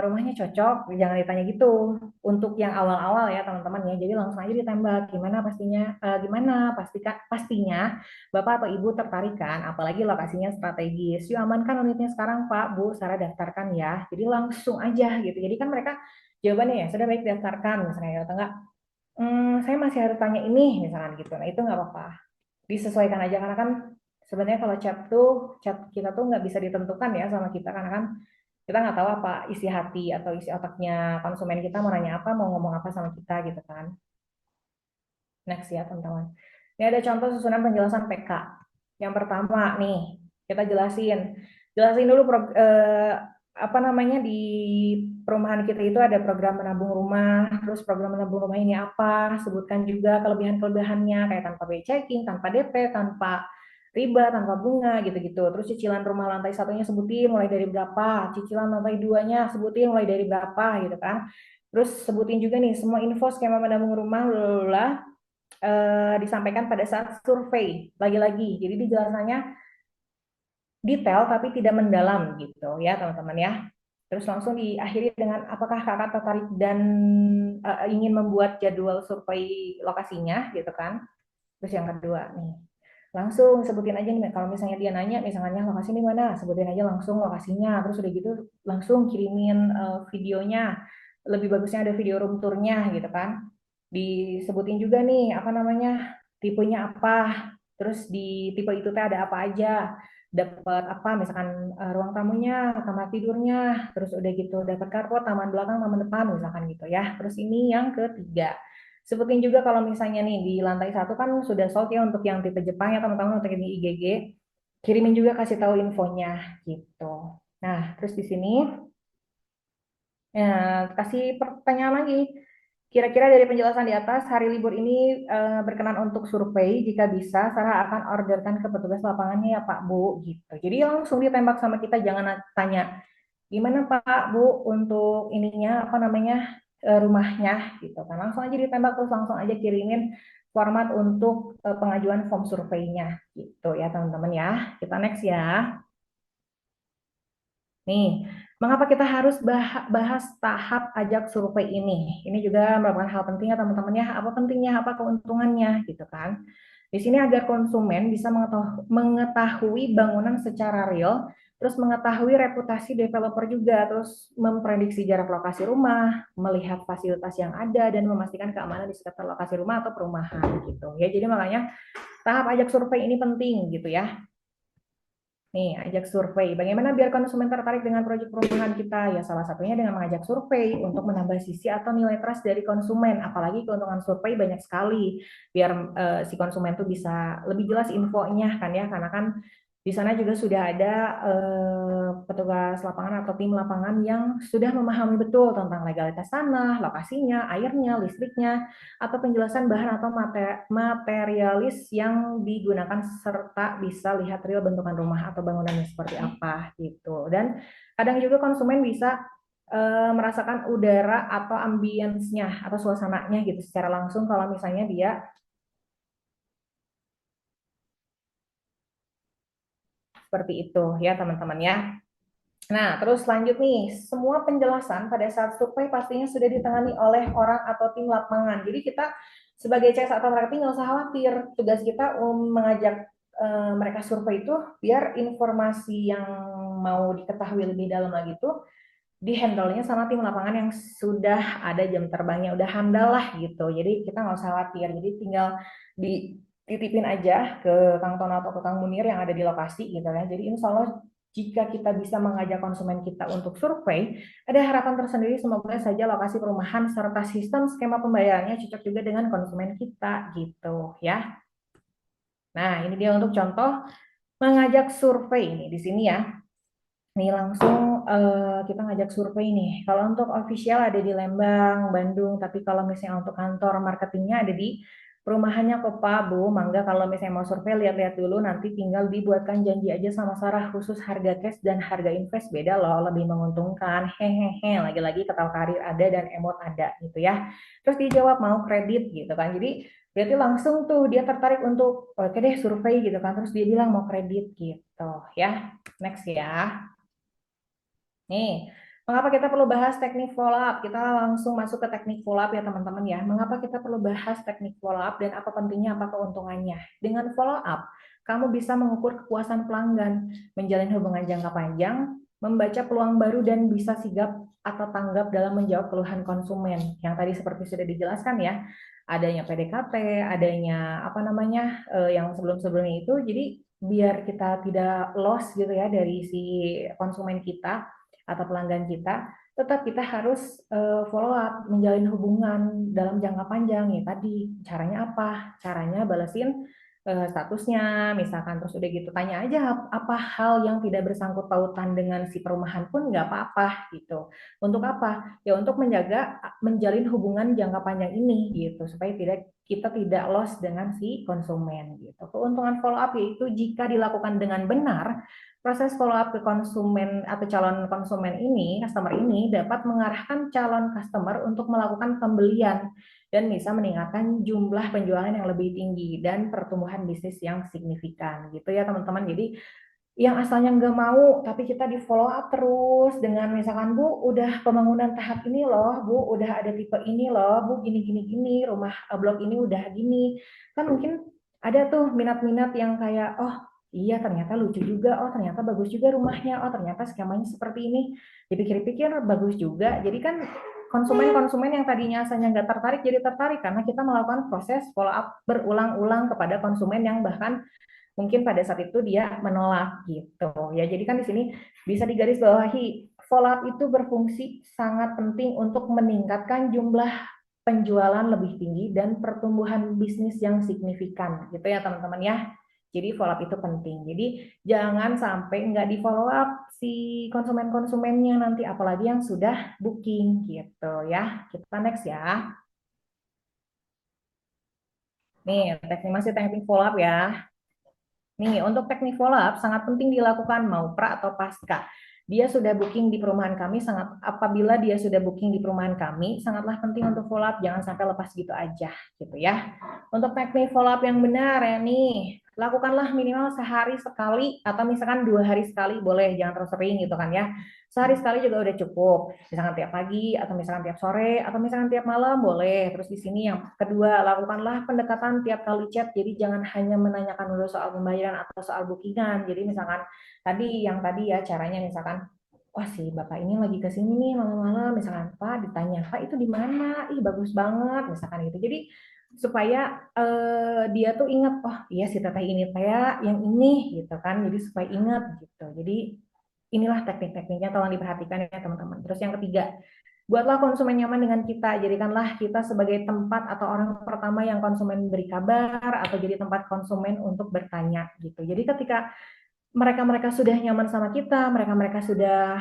rumahnya cocok? Jangan ditanya gitu. Untuk yang awal-awal ya teman-teman ya, jadi langsung aja ditembak. Gimana pastinya, pastinya Bapak atau Ibu tertarik kan, apalagi lokasinya strategis. Yuk amankan unitnya sekarang Pak, Bu, Sarah daftarkan ya. Jadi langsung aja gitu. Jadi kan mereka jawabannya ya sudah baik daftarkan misalnya ya, atau enggak saya masih harus tanya ini misalkan gitu. Nah itu nggak apa-apa, disesuaikan aja karena kan sebenarnya kalau chat kita tuh nggak bisa ditentukan ya sama kita karena kan kita nggak tahu apa isi hati atau isi otaknya konsumen kita mau nanya apa mau ngomong apa sama kita gitu kan. Next ya teman-teman, ini ada contoh susunan penjelasan PK. Yang pertama nih kita jelasin dulu apa namanya di perumahan kita itu ada program menabung rumah. Terus program menabung rumah ini apa? Sebutkan juga kelebihan-kelebihannya kayak tanpa biaya checking, tanpa DP, tanpa riba, tanpa bunga gitu-gitu. Terus cicilan rumah lantai satunya sebutin mulai dari berapa, cicilan lantai duanya sebutin mulai dari berapa gitu kan. Terus sebutin juga nih semua info skema menabung rumah disampaikan pada saat survei lagi-lagi. Jadi dijelasannya detail tapi tidak mendalam gitu ya teman-teman ya. Terus langsung diakhiri dengan apakah kakak tertarik dan ingin membuat jadwal survei lokasinya gitu kan. Terus yang kedua nih, langsung sebutin aja nih kalau misalnya dia nanya misalnya lokasi di mana, sebutin aja langsung lokasinya. Terus udah gitu langsung kirimin videonya. Lebih bagusnya ada video room tour-nya gitu kan. Disebutin juga nih apa namanya, tipenya apa. Terus di tipe itu teh ada apa aja, dapat apa misalkan ruang tamunya, kamar tidurnya, terus udah gitu dapat carport, taman belakang, taman depan misalkan gitu ya. Terus ini yang ketiga, sebutin juga kalau misalnya nih di lantai satu kan sudah sold ya untuk yang tipe Jepang ya teman-teman untuk ini IGG, kirimin juga kasih tahu infonya gitu. Nah terus di sini ya, kasih pertanyaan lagi. Kira-kira dari penjelasan di atas, hari libur ini berkenan untuk survei. Jika bisa, Sarah akan orderkan ke petugas lapangannya ya Pak Bu gitu. Jadi langsung ditembak sama kita, jangan tanya gimana Pak Bu untuk ininya apa namanya rumahnya gitu kan. Langsung aja ditembak terus langsung aja kirimin format untuk pengajuan form surveinya gitu ya teman-teman ya. Kita next ya. Nih, mengapa kita harus bahas tahap ajak survei ini? Ini juga merupakan hal penting ya teman-teman ya. Apa pentingnya, apa keuntungannya gitu kan? Di sini agar konsumen bisa mengetahui bangunan secara real, terus mengetahui reputasi developer juga, terus memprediksi jarak lokasi rumah, melihat fasilitas yang ada, dan memastikan keamanan di sekitar lokasi rumah atau perumahan gitu. Ya, jadi makanya tahap ajak survei ini penting gitu ya. Nih, ajak survei. Bagaimana biar konsumen tertarik dengan proyek perumahan kita? Ya, salah satunya dengan mengajak survei untuk menambah sisi atau nilai trust dari konsumen. Apalagi keuntungan survei banyak sekali. Biar si konsumen tuh bisa lebih jelas infonya kan ya. Karena kan di sana juga sudah ada petugas lapangan atau tim lapangan yang sudah memahami betul tentang legalitas tanah, lokasinya, airnya, listriknya, atau penjelasan bahan atau materialis yang digunakan serta bisa lihat real bentukan rumah atau bangunannya seperti apa gitu. Dan kadang juga konsumen bisa merasakan udara atau ambience-nya atau suasananya gitu secara langsung kalau misalnya dia seperti itu ya teman-teman ya. Nah, terus lanjut nih, semua penjelasan pada saat survei pastinya sudah ditangani oleh orang atau tim lapangan. Jadi kita sebagai CS atau marketing nggak usah khawatir. Tugas kita mengajak mereka survei itu biar informasi yang mau diketahui lebih dalam lagi itu di handle-nya sama tim lapangan yang sudah ada jam terbangnya, udah handal lah gitu. Jadi kita nggak usah khawatir. Jadi tinggal dititipin aja ke Kang Tono atau ke Kang Munir yang ada di lokasi gitu ya. Jadi insya Allah jika kita bisa mengajak konsumen kita untuk survei, ada harapan tersendiri semoga saja lokasi perumahan serta sistem skema pembayarannya cocok juga dengan konsumen kita gitu ya. Nah, ini dia untuk contoh mengajak survei ini di sini ya. Nih langsung kita ngajak survei nih. Kalau untuk official ada di Lembang, Bandung, tapi kalau misalnya untuk kantor marketingnya ada di perumahannya Kopa, Bu. Mangga kalau misalnya mau survei lihat-lihat dulu, nanti tinggal dibuatkan janji aja sama Sarah khusus harga cash dan harga invest beda loh, lebih menguntungkan. Hehehe, lagi-lagi ketawa karir ada dan emot ada gitu ya. Terus dijawab mau kredit gitu kan. Jadi berarti langsung tuh dia tertarik untuk oke deh survei gitu kan. Terus dia bilang mau kredit gitu ya. Next ya. Nih, mengapa kita perlu bahas teknik follow up? Kita langsung masuk ke teknik follow up ya teman-teman ya. Mengapa kita perlu bahas teknik follow up dan apa pentingnya, apa keuntungannya? Dengan follow up, kamu bisa mengukur kepuasan pelanggan, menjalin hubungan jangka panjang, membaca peluang baru dan bisa sigap atau tanggap dalam menjawab keluhan konsumen. Yang tadi seperti sudah dijelaskan ya, adanya PDKT, adanya apa namanya yang sebelum-sebelumnya itu. Jadi biar kita tidak loss gitu ya dari si konsumen kita atau pelanggan kita, tetap kita harus follow up, menjalin hubungan dalam jangka panjang ya tadi. Caranya apa? Caranya balesin statusnya, misalkan terus udah gitu tanya aja apa hal yang tidak bersangkut pautan dengan si perumahan pun nggak apa-apa gitu. Untuk apa? Ya untuk menjaga menjalin hubungan jangka panjang ini gitu supaya kita tidak loss dengan si konsumen gitu. Keuntungan follow up yaitu jika dilakukan dengan benar, proses follow up ke konsumen atau calon konsumen ini, customer ini dapat mengarahkan calon customer untuk melakukan pembelian dan bisa meningkatkan jumlah penjualan yang lebih tinggi dan pertumbuhan bisnis yang signifikan gitu ya teman-teman. Jadi yang asalnya nggak mau tapi kita di follow up terus dengan misalkan Bu udah pembangunan tahap ini loh Bu, udah ada tipe ini loh Bu, gini gini gini rumah blok ini udah gini kan mungkin ada tuh minat-minat yang kayak oh iya ternyata lucu juga, oh ternyata bagus juga rumahnya, oh ternyata skemanya seperti ini, dipikir-pikir bagus juga. Jadi kan konsumen-konsumen yang tadinya asalnya nggak tertarik jadi tertarik karena kita melakukan proses follow up berulang-ulang kepada konsumen yang bahkan mungkin pada saat itu dia menolak gitu ya. Jadi kan di sini bisa digarisbawahi follow up itu berfungsi sangat penting untuk meningkatkan jumlah penjualan lebih tinggi dan pertumbuhan bisnis yang signifikan gitu ya teman-teman ya. Jadi follow up itu penting. Jadi jangan sampai nggak di follow up si konsumen-konsumennya nanti apalagi yang sudah booking gitu ya. Kita next ya. Nih, masih teknik follow up ya. Nih, untuk teknik follow up sangat penting dilakukan mau pra atau pasca. Dia sudah booking di perumahan kami, apabila dia sudah booking di perumahan kami, sangatlah penting untuk follow up, jangan sampai lepas gitu aja, gitu ya. Untuk teknik follow up yang benar ya nih, lakukanlah minimal sehari sekali atau misalkan 2 hari sekali boleh, jangan terlalu sering gitu kan ya. Sehari sekali juga udah cukup. Misalkan tiap pagi atau misalkan tiap sore atau misalkan tiap malam boleh. Terus di sini yang kedua, lakukanlah pendekatan tiap kali chat. Jadi jangan hanya menanyakan dulu soal pembayaran atau soal bookingan. Jadi misalkan tadi ya caranya misalkan, wah si bapak ini lagi ke sini nih malam-malam, misalkan Pak ditanya, Pak itu di mana? Ih bagus banget, misalkan gitu. Jadi supaya dia tuh ingat, oh iya si teteh ini teh yang ini gitu kan. Jadi supaya ingat gitu. Jadi inilah teknik-tekniknya, tolong diperhatikan ya teman-teman. Terus yang ketiga, buatlah konsumen nyaman dengan kita. Jadikanlah kita sebagai tempat atau orang pertama yang konsumen beri kabar atau jadi tempat konsumen untuk bertanya gitu. Jadi ketika mereka-mereka sudah nyaman sama kita, mereka-mereka sudah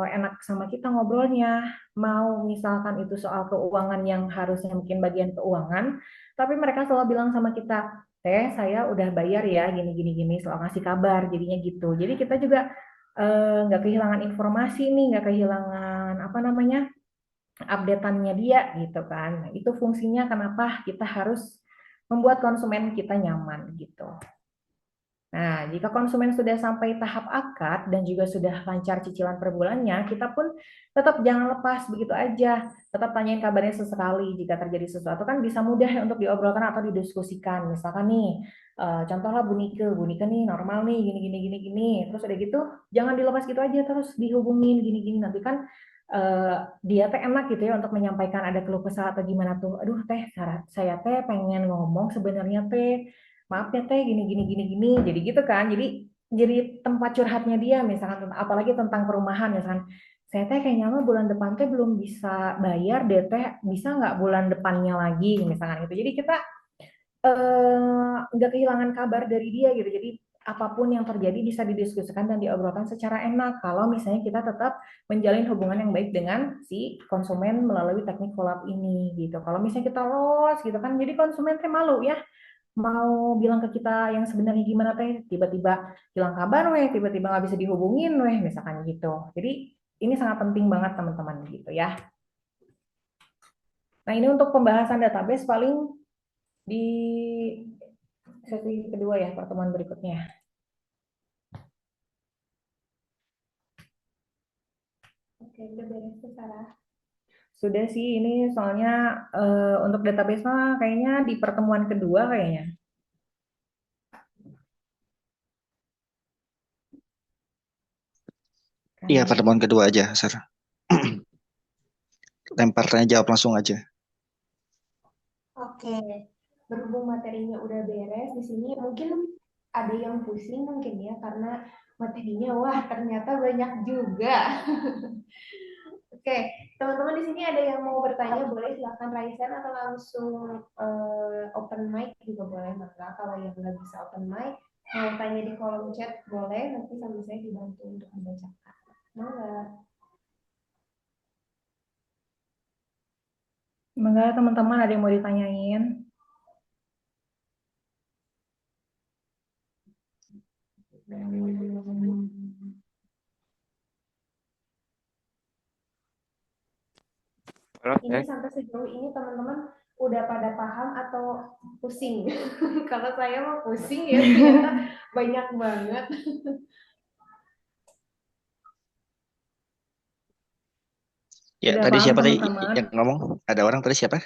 enak sama kita ngobrolnya, mau misalkan itu soal keuangan yang harusnya mungkin bagian keuangan, tapi mereka selalu bilang sama kita, teh saya udah bayar ya gini gini gini, selalu ngasih kabar jadinya gitu. Jadi kita juga nggak kehilangan informasi nih, nggak kehilangan apa namanya updateannya dia gitu kan. Nah, itu fungsinya kenapa kita harus membuat konsumen kita nyaman gitu. Nah, jika konsumen sudah sampai tahap akad dan juga sudah lancar cicilan per bulannya, kita pun tetap jangan lepas begitu aja. Tetap tanyain kabarnya sesekali. Jika terjadi sesuatu kan bisa mudah untuk diobrolkan atau didiskusikan. Misalkan nih, contohlah Bu Nike nih normal nih, gini, gini, gini, gini. Terus udah gitu, jangan dilepas gitu aja, terus dihubungin, gini, gini. Nanti kan dia teh enak gitu ya untuk menyampaikan ada keluh kesah atau gimana tuh. Aduh teh, saya teh pengen ngomong sebenarnya teh maaf ya teh gini gini gini gini jadi gitu kan jadi tempat curhatnya dia misalkan apalagi tentang perumahan misalkan saya teh kayaknya mah bulan depan teh belum bisa bayar deh teh bisa nggak bulan depannya lagi misalkan gitu jadi kita nggak kehilangan kabar dari dia gitu jadi apapun yang terjadi bisa didiskusikan dan diobrolkan secara enak kalau misalnya kita tetap menjalin hubungan yang baik dengan si konsumen melalui teknik collab ini gitu kalau misalnya kita los gitu kan jadi konsumen teh malu ya mau bilang ke kita yang sebenarnya gimana teh tiba-tiba hilang kabar weh tiba-tiba nggak bisa dihubungin weh misalkan gitu jadi ini sangat penting banget teman-teman gitu ya nah ini untuk pembahasan database paling di sesi kedua ya pertemuan berikutnya Oke, udah beres tuh, Sarah. sudah sih ini soalnya untuk database mah kayaknya di pertemuan kedua kayaknya Iya, karena pertemuan kedua aja, Sir. Lempar tanya jawab langsung aja. Oke, berhubung materinya udah beres di sini, mungkin ada yang pusing mungkin ya karena materinya wah ternyata banyak juga. Oke, teman-teman di sini ada yang mau bertanya boleh silakan raisan atau langsung open mic juga boleh. Maka kalau yang nggak bisa open mic mau tanya di kolom chat boleh nanti sama saya dibantu untuk membacakan. Mau nggak? semoga teman-teman ada yang mau ditanyain Ini sampai sejauh ini teman-teman udah pada paham atau pusing? Kalau saya mah pusing ya ternyata banyak banget. Ya, udah tadi paham siapa tadi teman-teman yang ngomong? Ada orang tadi siapa?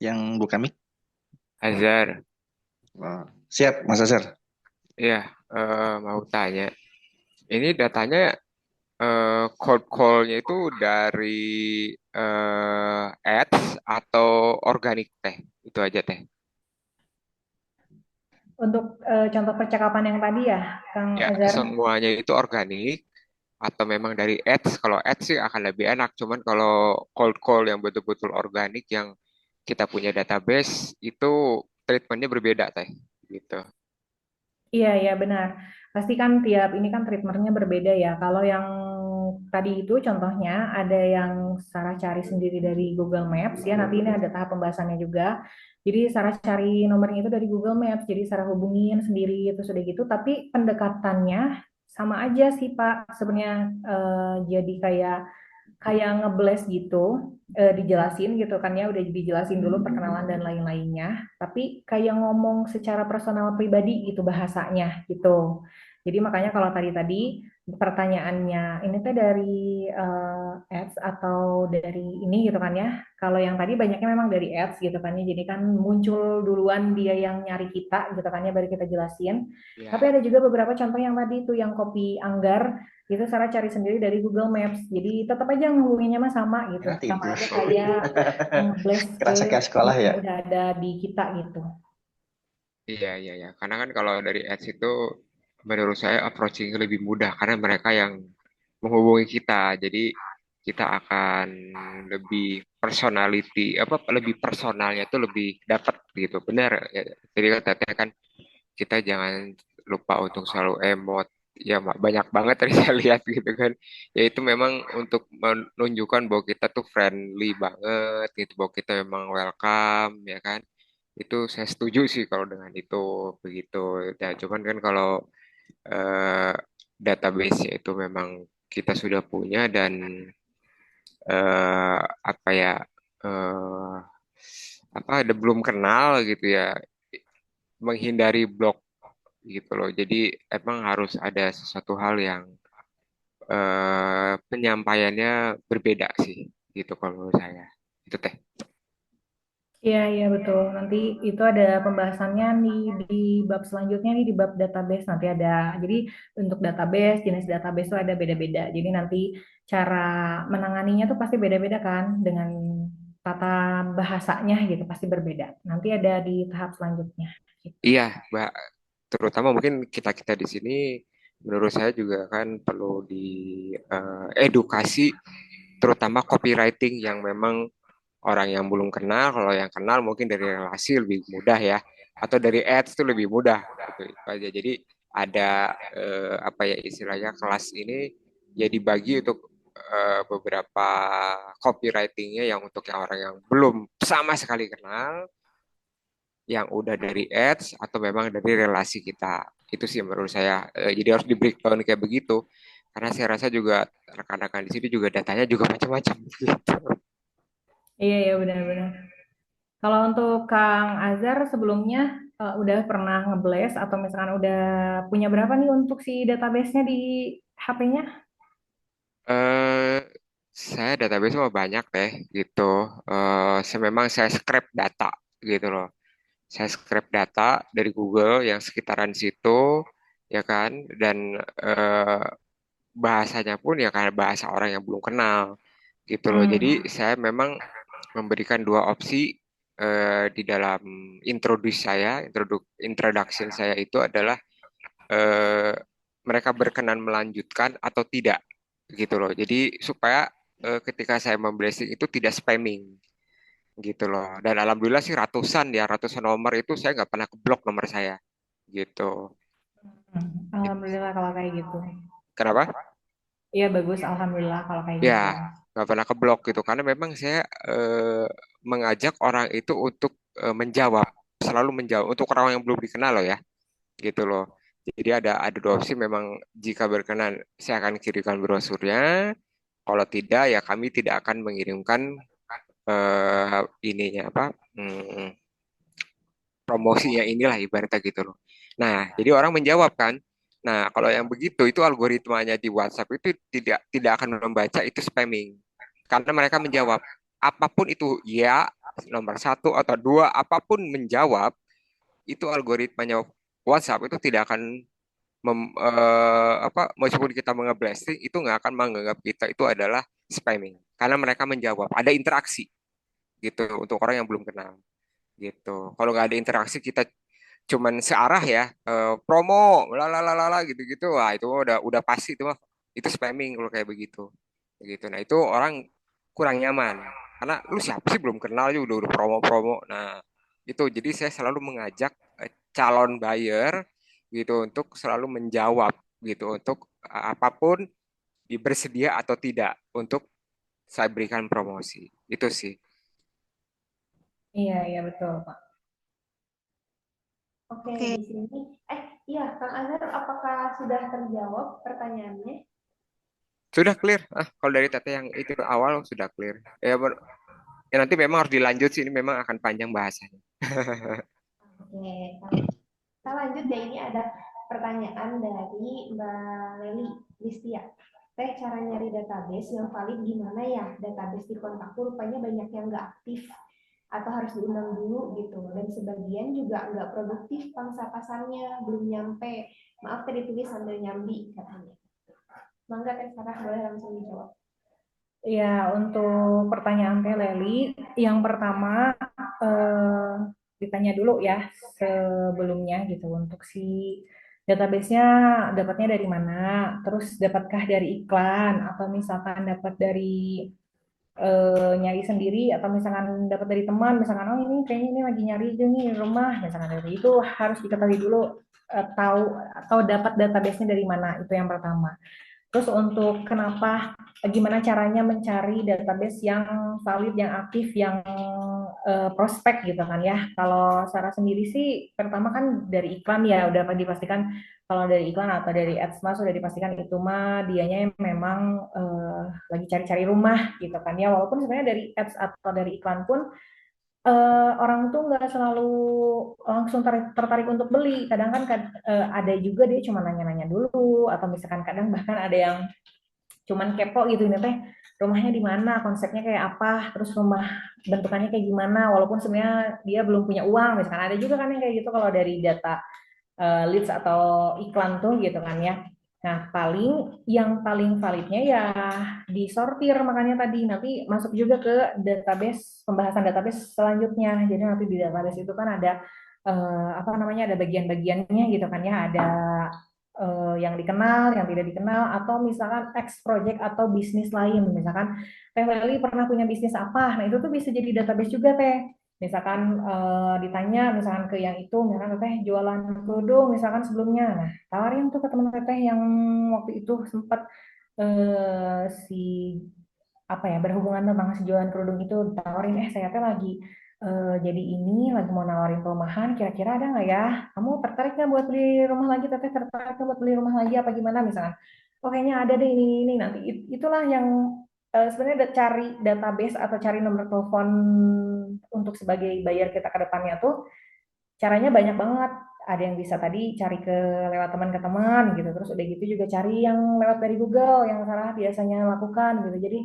Yang buka mic? Azhar, Oh, siap, Mas Azhar. ya mau tanya. Ini datanya cold call-nya itu dari ads atau organik teh? Itu aja teh. untuk contoh percakapan yang tadi ya Kang Ya, Azhar semuanya itu organik atau memang dari ads? Kalau ads sih akan lebih enak. Cuman kalau cold call yang betul-betul organik yang kita punya database itu treatmentnya berbeda teh. Gitu. Iya, iya benar. Pasti kan tiap ini kan treatmentnya berbeda ya. Kalau yang tadi itu contohnya ada yang Sarah cari sendiri dari Google Maps ya. Nanti ini ada tahap pembahasannya juga. Jadi Sarah cari nomornya itu dari Google Maps. Jadi Sarah hubungin sendiri itu sudah gitu. Tapi pendekatannya sama aja sih Pak. Sebenarnya jadi kayak kayak ngeblast gitu, dijelasin gitu kan ya, udah dijelasin dulu perkenalan dan lain-lainnya, tapi kayak ngomong secara personal pribadi gitu bahasanya gitu. Jadi makanya kalau tadi pertanyaannya ini teh dari ads atau dari ini gitu kan ya. Kalau yang tadi banyaknya memang dari ads gitu kan ya. Jadi kan muncul duluan dia yang nyari kita gitu kan ya, baru kita jelasin. Tapi Ya, ada juga beberapa contoh yang tadi itu yang copy anggar itu Sarah cari sendiri dari Google Maps. Jadi tetap aja ngehubunginnya mah sama gitu. Kira Sama tidur. aja kayak ngeblast ke Kerasa kayak sekolah yang ya. udah ada di kita gitu. iya, iya, iya. Karena kan kalau dari ads itu menurut saya approaching lebih mudah karena mereka yang menghubungi kita. Jadi kita akan lebih personality apa lebih personalnya itu lebih dapat gitu. Benar ya. Jadi katanya kan kita jangan lupa untuk selalu emot. Ya banyak banget tadi saya lihat gitu kan. Ya itu memang untuk menunjukkan bahwa kita tuh friendly banget gitu, bahwa kita memang welcome ya kan. Itu saya setuju sih kalau dengan itu begitu. Ya, cuman kan kalau eh, database itu memang kita sudah punya dan apa ya eh, apa ada belum kenal gitu ya, menghindari blog gitu loh. Jadi emang harus ada sesuatu hal yang penyampaiannya berbeda sih gitu kalau menurut saya. Itu teh. Iya, iya betul. Nanti itu ada pembahasannya di bab selanjutnya nih di bab database nanti ada. Jadi untuk database, jenis database itu ada beda-beda. Jadi nanti cara menanganinya tuh pasti beda-beda kan dengan tata bahasanya gitu pasti berbeda. Nanti ada di tahap selanjutnya gitu. Iya, Mbak. Terutama mungkin kita-kita di sini menurut saya juga kan perlu diedukasi terutama copywriting yang memang orang yang belum kenal, kalau yang kenal mungkin dari relasi lebih mudah ya, atau dari ads itu lebih mudah gitu itu aja. Jadi ada apa ya istilahnya kelas ini ya dibagi untuk beberapa copywritingnya yang untuk yang orang yang belum sama sekali kenal, yang udah dari ads atau memang dari relasi kita. Itu sih menurut saya. Jadi harus di breakdown kayak begitu. Karena saya rasa juga rekan-rekan di sini juga datanya juga macam-macam gitu. Iya, iya benar-benar. Kalau untuk Kang Azhar sebelumnya udah pernah ngeblast atau misalkan udah punya berapa nih untuk si database-nya di HP-nya? Eh, saya database mah banyak deh gitu. Memang saya scrape data gitu loh. Saya scrape data dari Google yang sekitaran situ, ya kan, dan eh, bahasanya pun ya kayak bahasa orang yang belum kenal gitu loh. Jadi Hmm. saya memang memberikan dua opsi di dalam introduction saya itu adalah eh, mereka berkenan melanjutkan atau tidak gitu loh. Jadi supaya ketika saya memblessing itu tidak spamming gitu loh. Dan alhamdulillah sih ratusan nomor itu saya nggak pernah keblok nomor saya gitu. Alhamdulillah kalau kayak gitu. Kenapa? Iya bagus, alhamdulillah kalau kayak Ya, gitu. nggak pernah keblok gitu karena memang saya mengajak orang itu untuk menjawab, selalu menjawab untuk orang yang belum dikenal loh ya, gitu loh. Jadi ada dua opsi memang jika berkenan saya akan kirimkan brosurnya, kalau tidak ya kami tidak akan mengirimkan ininya apa promosinya inilah ibaratnya gitu loh. Nah, jadi orang menjawab kan. Nah, kalau yang begitu itu algoritmanya di WhatsApp itu tidak akan membaca itu spamming. Karena mereka menjawab apapun itu ya nomor satu atau dua apapun menjawab itu algoritmanya WhatsApp itu tidak akan apa meskipun kita nge-blasting itu nggak akan menganggap kita itu adalah spamming karena mereka menjawab ada interaksi gitu untuk orang yang belum kenal gitu. Kalau nggak ada interaksi kita cuman searah ya promo lalalala gitu-gitu wah itu udah pasti itu mah itu spamming kalau kayak begitu gitu. Nah itu orang kurang nyaman karena lu siapa sih belum kenal aja udah promo-promo. Nah itu jadi saya selalu mengajak calon buyer gitu untuk selalu menjawab gitu untuk apapun bersedia atau tidak untuk saya berikan promosi itu sih. Iya, iya betul, Pak. Oke, Oke, di sini. Iya, Kang Azhar, apakah sudah terjawab pertanyaannya? Sudah clear. Kalau dari Teteh yang itu awal sudah clear. Ya nanti memang harus dilanjut sih, ini memang akan panjang bahasanya. Oke, kita lanjut deh. Ini ada pertanyaan dari Mbak Leli Listia. Teh, cara nyari database yang valid gimana ya? Database di kontakku rupanya banyak yang nggak aktif atau harus diundang dulu gitu. Dan sebagian juga nggak produktif pangsa pasarnya, belum nyampe. Maaf tadi tulis sambil nyambi katanya. Mangga Teh Sarah boleh langsung dijawab. Ya, untuk pertanyaan Teh Leli, yang pertama ditanya dulu ya sebelumnya gitu untuk si database-nya dapatnya dari mana, terus dapatkah dari iklan atau misalkan dapat dari nyari sendiri atau misalkan dapat dari teman, misalkan oh ini kayaknya ini lagi nyari itu nih rumah, misalkan dari itu harus diketahui dulu tahu atau dapat database-nya dari mana, itu yang pertama. Terus untuk kenapa, gimana caranya mencari database yang valid, yang aktif, yang prospek gitu kan ya. Kalau Sarah sendiri sih, pertama kan dari iklan ya, udah dipastikan kalau dari iklan atau dari ads mas sudah dipastikan itu mah dianya memang lagi cari-cari rumah gitu kan ya. Walaupun sebenarnya dari ads atau dari iklan pun orang tuh nggak selalu langsung tertarik untuk beli. Kadang kan ada juga dia cuma nanya-nanya dulu, atau misalkan kadang bahkan ada yang cuman kepo gitu nih teh rumahnya di mana, konsepnya kayak apa, terus rumah bentukannya kayak gimana, walaupun sebenarnya dia belum punya uang, misalkan ada juga kan yang kayak gitu kalau dari data leads atau iklan tuh gitu kan ya. Nah, paling validnya ya disortir, makanya tadi nanti masuk juga ke database, pembahasan database selanjutnya. Jadi nanti di database itu kan ada apa namanya, ada bagian-bagiannya gitu kan ya, ada yang dikenal, yang tidak dikenal, atau misalkan X project atau bisnis lain. Misalkan Teh Leli pernah punya bisnis apa, nah itu tuh bisa jadi database juga Teh. Misalkan ditanya misalkan ke yang itu, misalkan Teteh jualan kerudung misalkan sebelumnya, nah tawarin tuh ke teman Teteh yang waktu itu sempat si apa ya, berhubungan tentang si jualan kerudung itu, tawarin saya teh lagi jadi ini lagi mau nawarin perumahan, kira-kira ada nggak ya, kamu tertarik nggak buat beli rumah lagi, Teteh tertarik nggak buat beli rumah lagi apa gimana misalkan. Oh kayaknya ada deh ini nanti itulah yang sebenarnya cari database atau cari nomor telepon untuk sebagai buyer kita ke depannya tuh caranya banyak banget. Ada yang bisa tadi cari lewat teman ke teman gitu, terus udah gitu juga cari yang lewat dari Google yang Sarah biasanya lakukan gitu. Jadi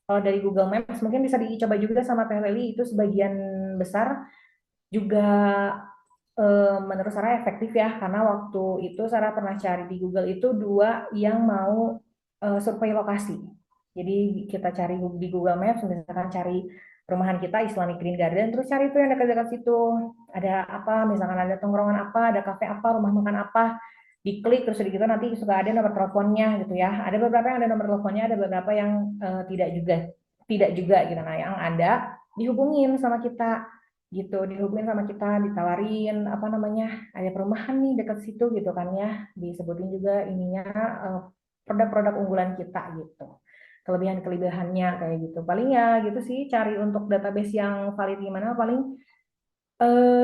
kalau dari Google Maps mungkin bisa dicoba juga sama Teh Leli, itu sebagian besar juga menurut Sarah efektif ya, karena waktu itu Sarah pernah cari di Google itu dua yang mau survei lokasi. Jadi kita cari di Google Maps, misalkan cari perumahan kita Islamic Green Garden, terus cari itu yang dekat-dekat situ. Ada apa, misalkan ada tongkrongan apa, ada kafe apa, rumah makan apa, diklik terus gitu nanti suka ada nomor teleponnya gitu ya. Ada beberapa yang ada nomor teleponnya, ada beberapa yang tidak juga gitu. Nah, yang ada dihubungin sama kita gitu, dihubungin sama kita, ditawarin apa namanya, ada perumahan nih dekat situ gitu kan ya, disebutin juga ininya produk-produk unggulan kita gitu, kelebihan-kelebihannya kayak gitu. Paling ya gitu sih, cari untuk database yang valid gimana, paling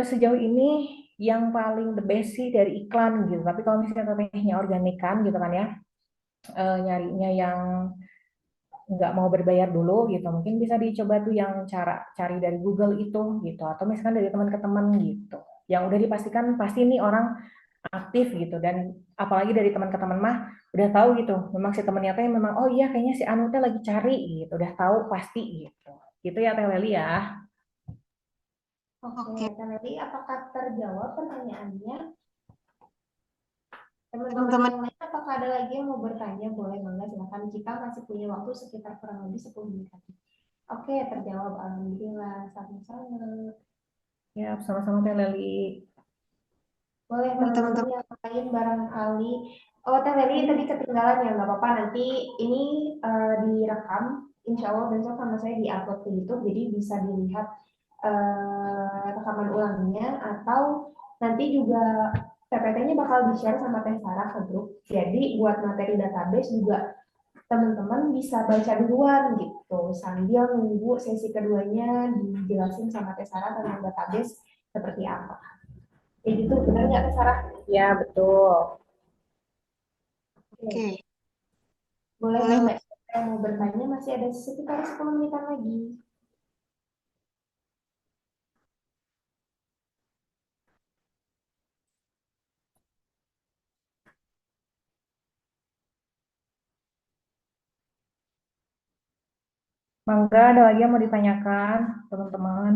sejauh ini yang paling the best sih dari iklan gitu. Tapi kalau misalnya tetehnya organik kan gitu kan ya, nyarinya yang nggak mau berbayar dulu gitu, mungkin bisa dicoba tuh yang cara cari dari Google itu gitu, atau misalkan dari teman ke teman gitu, yang udah dipastikan pasti nih orang aktif gitu. Dan apalagi dari teman ke teman mah udah tahu gitu, memang si temennya teh memang oh iya kayaknya si Anu teh lagi cari gitu, udah tahu pasti gitu gitu ya Teh Leli ya. Oke, Teh Leli, apakah terjawab pertanyaannya? Teman-teman Teman-teman, yang lain, apakah ada lagi yang mau bertanya? Boleh banget, silakan. Kita masih punya waktu sekitar kurang lebih 10 menit lagi. Oke, terjawab. Alhamdulillah. Sama-sama. ya sama-sama Teh Leli. Boleh teman-teman yang lain barangkali. Oh, Teh Leli tadi ketinggalan ya, nggak apa-apa. Nanti ini direkam. Insya Allah besok sama saya di-upload ke YouTube, jadi bisa dilihat rekaman ulangnya, atau nanti juga PPT-nya bakal di-share sama Teh Sarah ke grup. Jadi buat materi database juga teman-teman bisa baca duluan gitu, sambil nunggu sesi keduanya dijelasin sama Teh Sarah tentang database seperti apa. Kayak gitu, benar nggak Teh Sarah? Ya betul. Oke. Boleh Mbak Saya mau bertanya masih ada sekitar 10 menitan lagi. Mangga, ada lagi yang mau ditanyakan, teman-teman?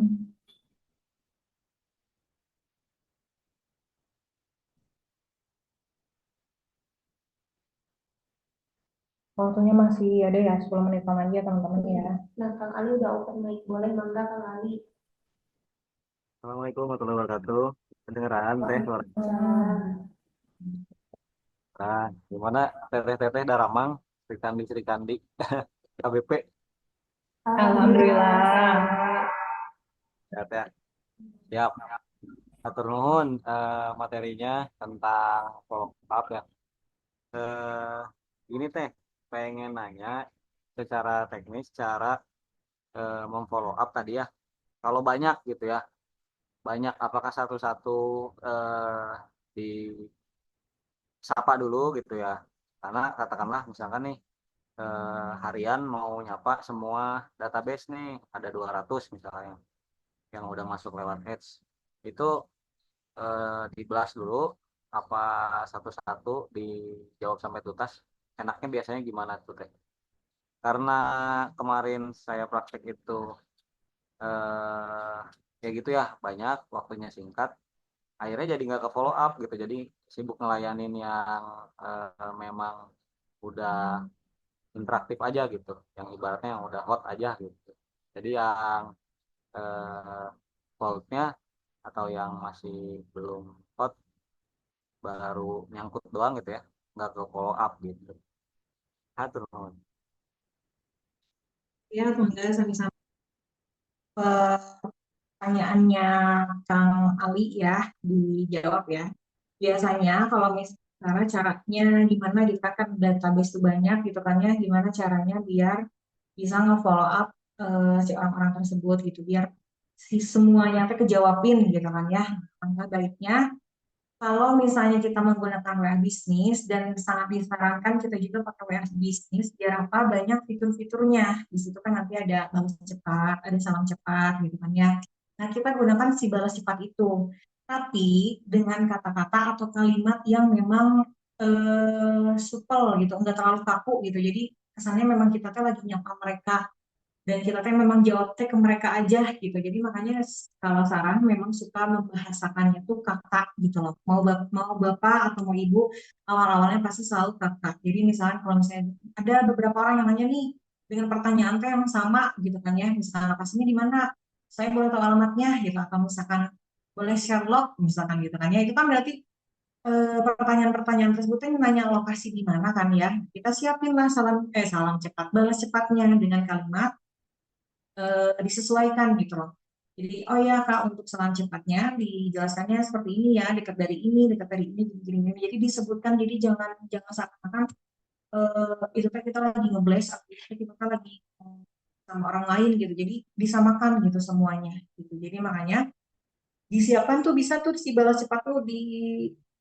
Waktunya masih ada ya, 10 menitan lagi ya teman-teman ya. Nah, Kang Ali udah open mic. Boleh mangga Kang Ali. Assalamualaikum warahmatullahi wabarakatuh. Kedengeran teh suara. Nah, gimana teteh-teteh Daramang, Sri Kandi Sri Kandi, KBP, Alhamdulillah. ya teh. Siap. Atur nuhun materinya tentang follow up ya. Eh, ini teh pengen nanya secara teknis cara memfollow up tadi ya. Kalau banyak gitu ya, banyak apakah satu-satu disapa dulu gitu ya. Karena katakanlah misalkan nih harian mau nyapa semua database nih ada 200 misalnya yang udah masuk lewat Ads itu dibahas dulu apa satu-satu dijawab sampai tuntas enaknya biasanya gimana tuh teh karena kemarin saya praktek itu eh, ya gitu ya banyak waktunya singkat akhirnya jadi nggak ke follow up gitu jadi sibuk ngelayanin yang memang udah interaktif aja gitu yang ibaratnya yang udah hot aja gitu jadi yang eh, coldnya atau yang masih belum hot baru nyangkut doang gitu ya nggak ke follow up gitu atur nuhun. Ya, mangga sami-sami. Pertanyaannya Kang Ali ya, dijawab ya. Biasanya kalau misalnya caranya gimana kita kan database itu banyak gitu kan ya, gimana caranya biar bisa nge-follow up si orang-orang tersebut gitu, biar si semuanya tuh kejawabin gitu kan ya. Maka baiknya kalau misalnya kita menggunakan WA bisnis dan sangat disarankan kita juga pakai WA bisnis, biar apa banyak fitur-fiturnya. Di situ kan nanti ada balas cepat, ada salam cepat gitu kan ya. Nah, kita gunakan si balas cepat itu. Tapi dengan kata-kata atau kalimat yang memang supel gitu, enggak terlalu kaku gitu. Jadi kesannya memang kita tuh lagi nyapa mereka dan kita tuh memang jawab teh ke mereka aja gitu. Jadi makanya kalau saran memang suka membahasakannya tuh kakak gitu loh. Mau bapak atau mau ibu awal-awalnya pasti selalu kakak. Jadi misalnya kalau misalnya ada beberapa orang yang nanya nih dengan pertanyaan teh yang sama gitu kan ya. Misalnya lokasinya di mana? Saya boleh tahu alamatnya gitu atau misalkan boleh share log misalkan gitu kan ya. Itu kan berarti pertanyaan-pertanyaan tersebut kan nanya lokasi di mana kan ya. Kita siapin lah salam cepat balas cepatnya dengan kalimat disesuaikan gitu loh. Jadi, oh ya Kak, untuk salam cepatnya dijelaskannya seperti ini ya, dekat dari ini, gini. Jadi disebutkan, jadi jangan jangan seakan-akan itu kan kita lagi nge-blast, atau kita lagi sama orang lain gitu. Jadi disamakan gitu semuanya gitu. Jadi makanya disiapkan tuh bisa tuh si balas cepat tuh di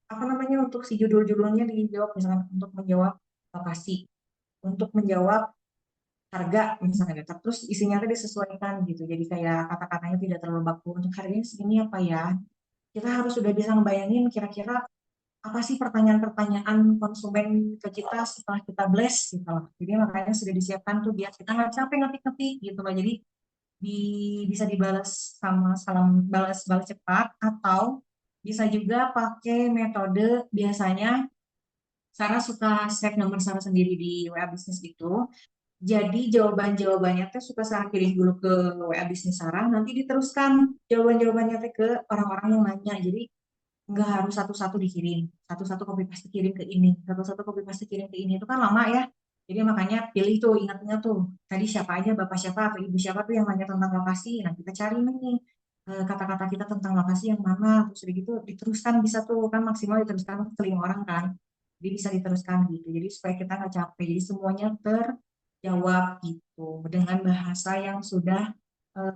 apa namanya untuk si judul-judulnya dijawab misalkan untuk menjawab lokasi, untuk menjawab harga misalnya gitu. Terus isinya tuh disesuaikan gitu. Jadi kayak kata-katanya tidak terlalu baku. Untuk harganya segini apa ya? Kita harus sudah bisa ngebayangin kira-kira apa sih pertanyaan-pertanyaan konsumen ke kita setelah kita blast gitu loh. Jadi makanya sudah disiapkan tuh biar kita nggak capek ngetik-ngetik gitu loh. Jadi bisa dibalas sama salam balas cepat atau bisa juga pakai metode biasanya Sarah suka save nomor Sarah sendiri di WA bisnis itu. Jadi jawaban-jawabannya teh suka saya kirim dulu ke WA bisnis Sarah, nanti diteruskan jawaban-jawabannya teh ke orang-orang yang nanya. Jadi nggak harus satu-satu dikirim, satu-satu copy paste kirim ke ini, satu-satu copy paste kirim ke ini itu kan lama ya. Jadi makanya pilih tuh, ingat-ingat tuh, tadi siapa aja, bapak siapa atau ibu siapa tuh yang nanya tentang lokasi. Nah kita cari nih kata-kata kita tentang lokasi yang mana, terus udah gitu diteruskan bisa tuh kan maksimal diteruskan ke 5 orang kan. Jadi bisa diteruskan gitu. Jadi supaya kita nggak capek. Jadi semuanya terjawab gitu dengan bahasa yang sudah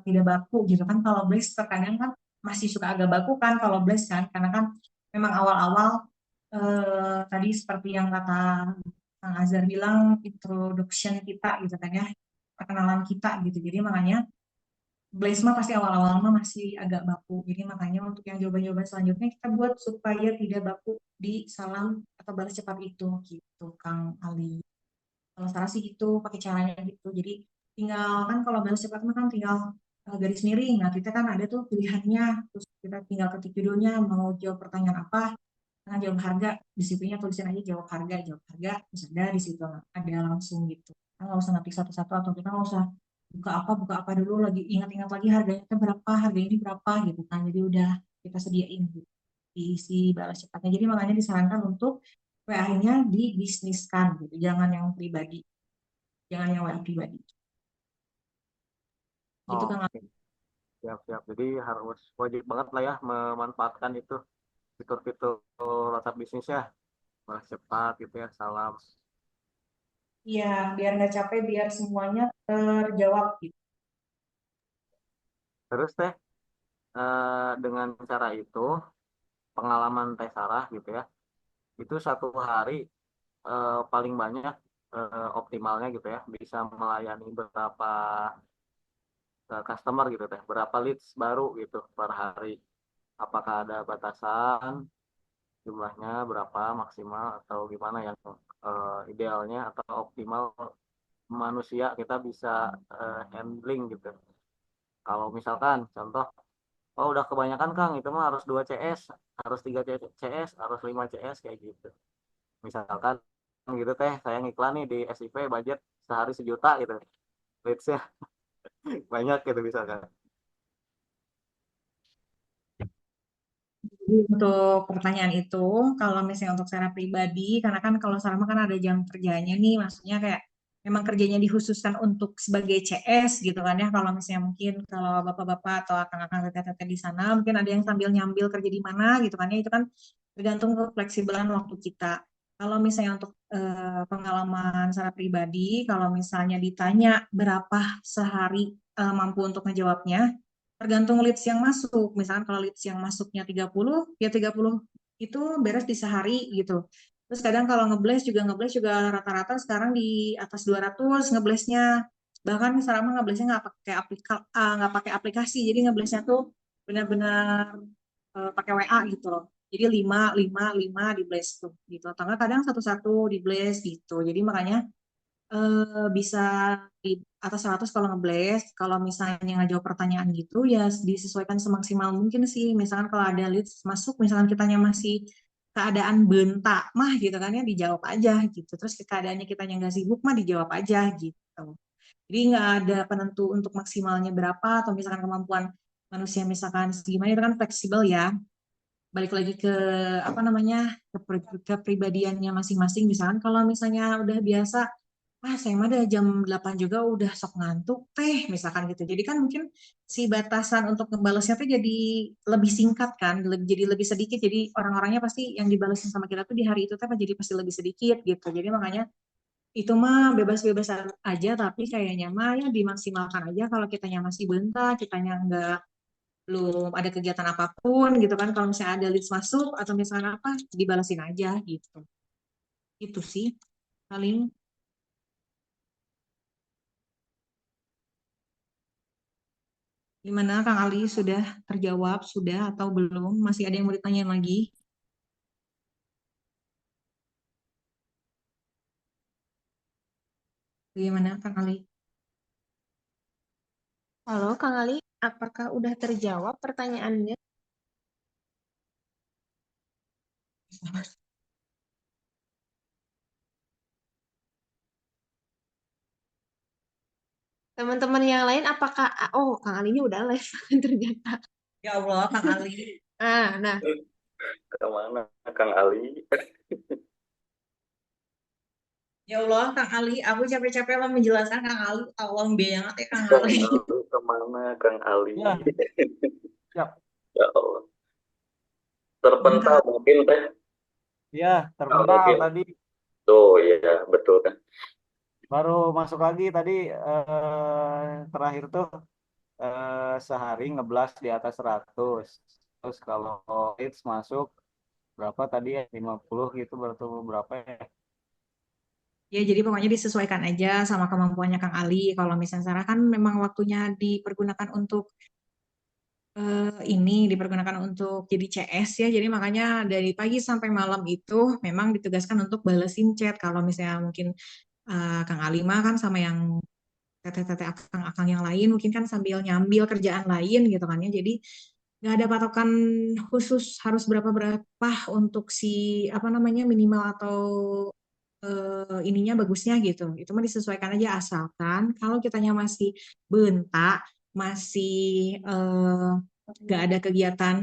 tidak baku gitu kan. Kalau Blaze terkadang kan masih suka agak baku kan kalau Blaze kan karena kan memang awal-awal tadi seperti yang kata Kang Azhar bilang introduction kita gitu kan ya, perkenalan kita gitu. Jadi makanya Blaze mah pasti awal-awal mah masih agak baku. Jadi makanya untuk yang jawaban-jawaban selanjutnya kita buat supaya tidak baku di salam atau balas cepat itu gitu, Kang Ali. Kalau Sarah sih gitu, pakai caranya gitu. Jadi tinggal kan kalau balas cepat mah kan tinggal garis miring. Nah kita kan ada tuh pilihannya. Terus kita tinggal ketik judulnya mau jawab pertanyaan apa. Nah jawab harga, disiplinnya tulisin aja jawab harga. Terus ada di situ ada langsung gitu. Kita nggak usah ngetik satu-satu atau kita nggak usah buka apa dulu lagi ingat-ingat lagi harganya itu berapa, harga ini berapa gitu kan. Jadi udah kita sediain gitu isi balas cepatnya. Jadi makanya disarankan untuk WA-nya dibisniskan gitu, jangan yang pribadi, jangan yang WA pribadi. Gitu Oh, kan. oke. Siap-siap. Jadi harus wajib banget lah ya memanfaatkan itu fitur-fitur WhatsApp bisnisnya. Balas cepat gitu ya, salam. Iya, biar nggak capek, biar semuanya terjawab gitu. Terus teh dengan cara itu pengalaman Teh Sarah gitu ya, itu satu hari paling banyak optimalnya gitu ya bisa melayani berapa customer gitu teh, berapa leads baru gitu per hari. Apakah ada batasan jumlahnya berapa maksimal atau gimana yang idealnya atau optimal manusia kita bisa handling gitu. Kalau misalkan contoh, oh udah kebanyakan Kang, itu mah harus 2 CS, harus 3 CS, harus 5 CS kayak gitu. Misalkan gitu teh, saya ngiklan nih di SIP budget sehari 1 juta gitu. Leads-nya banyak gitu misalkan. Jadi untuk pertanyaan itu, kalau misalnya untuk secara pribadi, karena kan kalau Salma kan ada jam kerjanya nih, maksudnya kayak memang kerjanya dikhususkan untuk sebagai CS gitu kan ya. Kalau misalnya mungkin kalau bapak-bapak atau akang-akang teteh-teteh di sana, mungkin ada yang sambil nyambil kerja di mana gitu kan ya, itu kan tergantung ke fleksibelan waktu kita. Kalau misalnya untuk pengalaman secara pribadi, kalau misalnya ditanya berapa sehari mampu untuk ngejawabnya, tergantung leads yang masuk. Misalkan kalau leads yang masuknya 30, ya 30 itu beres di sehari gitu. Terus kadang kalau ngeblaze juga rata-rata sekarang di atas 200 ngeblaze-nya. Bahkan sekarang mah ngeblaze-nya nggak pakai aplikasi. Jadi ngeblaze-nya tuh benar-benar pakai WA gitu loh. Jadi 5 di blaze tuh gitu. Atau enggak kadang satu-satu di blaze gitu. Jadi makanya bisa di atas 100 kalau ngeblaze. Kalau misalnya ngejawab pertanyaan gitu ya disesuaikan semaksimal mungkin sih. Misalkan kalau ada leads masuk, misalkan kitanya masih keadaan bentak mah gitu kan ya dijawab aja gitu. Terus keadaannya kitanya nggak sibuk mah dijawab aja gitu. Jadi nggak ada penentu untuk maksimalnya berapa atau misalkan kemampuan manusia misalkan segimana itu kan fleksibel ya. Balik lagi ke apa namanya kepribadiannya masing-masing. Misalkan kalau misalnya udah biasa saya mah udah jam 8 juga udah sok ngantuk teh misalkan gitu. Jadi kan mungkin si batasan untuk ngebalesnya tuh jadi lebih singkat kan, jadi lebih sedikit. Jadi orang-orangnya pasti yang dibalesin sama kita tuh di hari itu tuh jadi pasti lebih sedikit gitu. Jadi makanya itu mah bebas-bebas aja tapi kayaknya mah ya dimaksimalkan aja kalau kitanya masih bentar, kitanya nggak belum ada kegiatan apapun gitu kan. Kalau misalnya ada list masuk atau misalnya apa dibalesin aja gitu. Itu sih paling. Gimana Kang Ali, sudah terjawab, sudah atau belum? Masih ada yang mau ditanyain lagi? Bagaimana Kang Ali? Halo Kang Ali, apakah udah terjawab pertanyaannya? Teman-teman yang lain apakah oh Kang Ali ini udah live ternyata. Ya Allah, Kang Ali. Nah, Kemana Kang Ali? Ya Allah, Kang Ali. Aku capek-capek lah menjelaskan Kang Ali. Tolong banget ya Kang Kang Ali. Ali kemana Kang Ali? Ya, siap. Ya Allah. Terpental Kang mungkin teh. Ya, terpental Mungkin. tadi. Tuh ya betul kan. Baru masuk lagi tadi terakhir tuh sehari ngeblas di atas 100. Terus kalau hits masuk berapa tadi ya? 50 gitu berarti berapa ya? Ya, jadi pokoknya disesuaikan aja sama kemampuannya Kang Ali. Kalau misalnya Sarah kan memang waktunya dipergunakan untuk ini dipergunakan untuk jadi CS ya. Jadi makanya dari pagi sampai malam itu memang ditugaskan untuk balesin chat. Kalau misalnya mungkin Kang Ali mah kan sama yang teteh-teteh akang-akang yang lain mungkin kan sambil nyambil kerjaan lain gitu kan ya. Jadi nggak ada patokan khusus harus berapa-berapa untuk si apa namanya minimal atau ininya bagusnya gitu. Itu mah disesuaikan aja asalkan kalau kitanya masih bentak, masih eh, nggak ada kegiatan,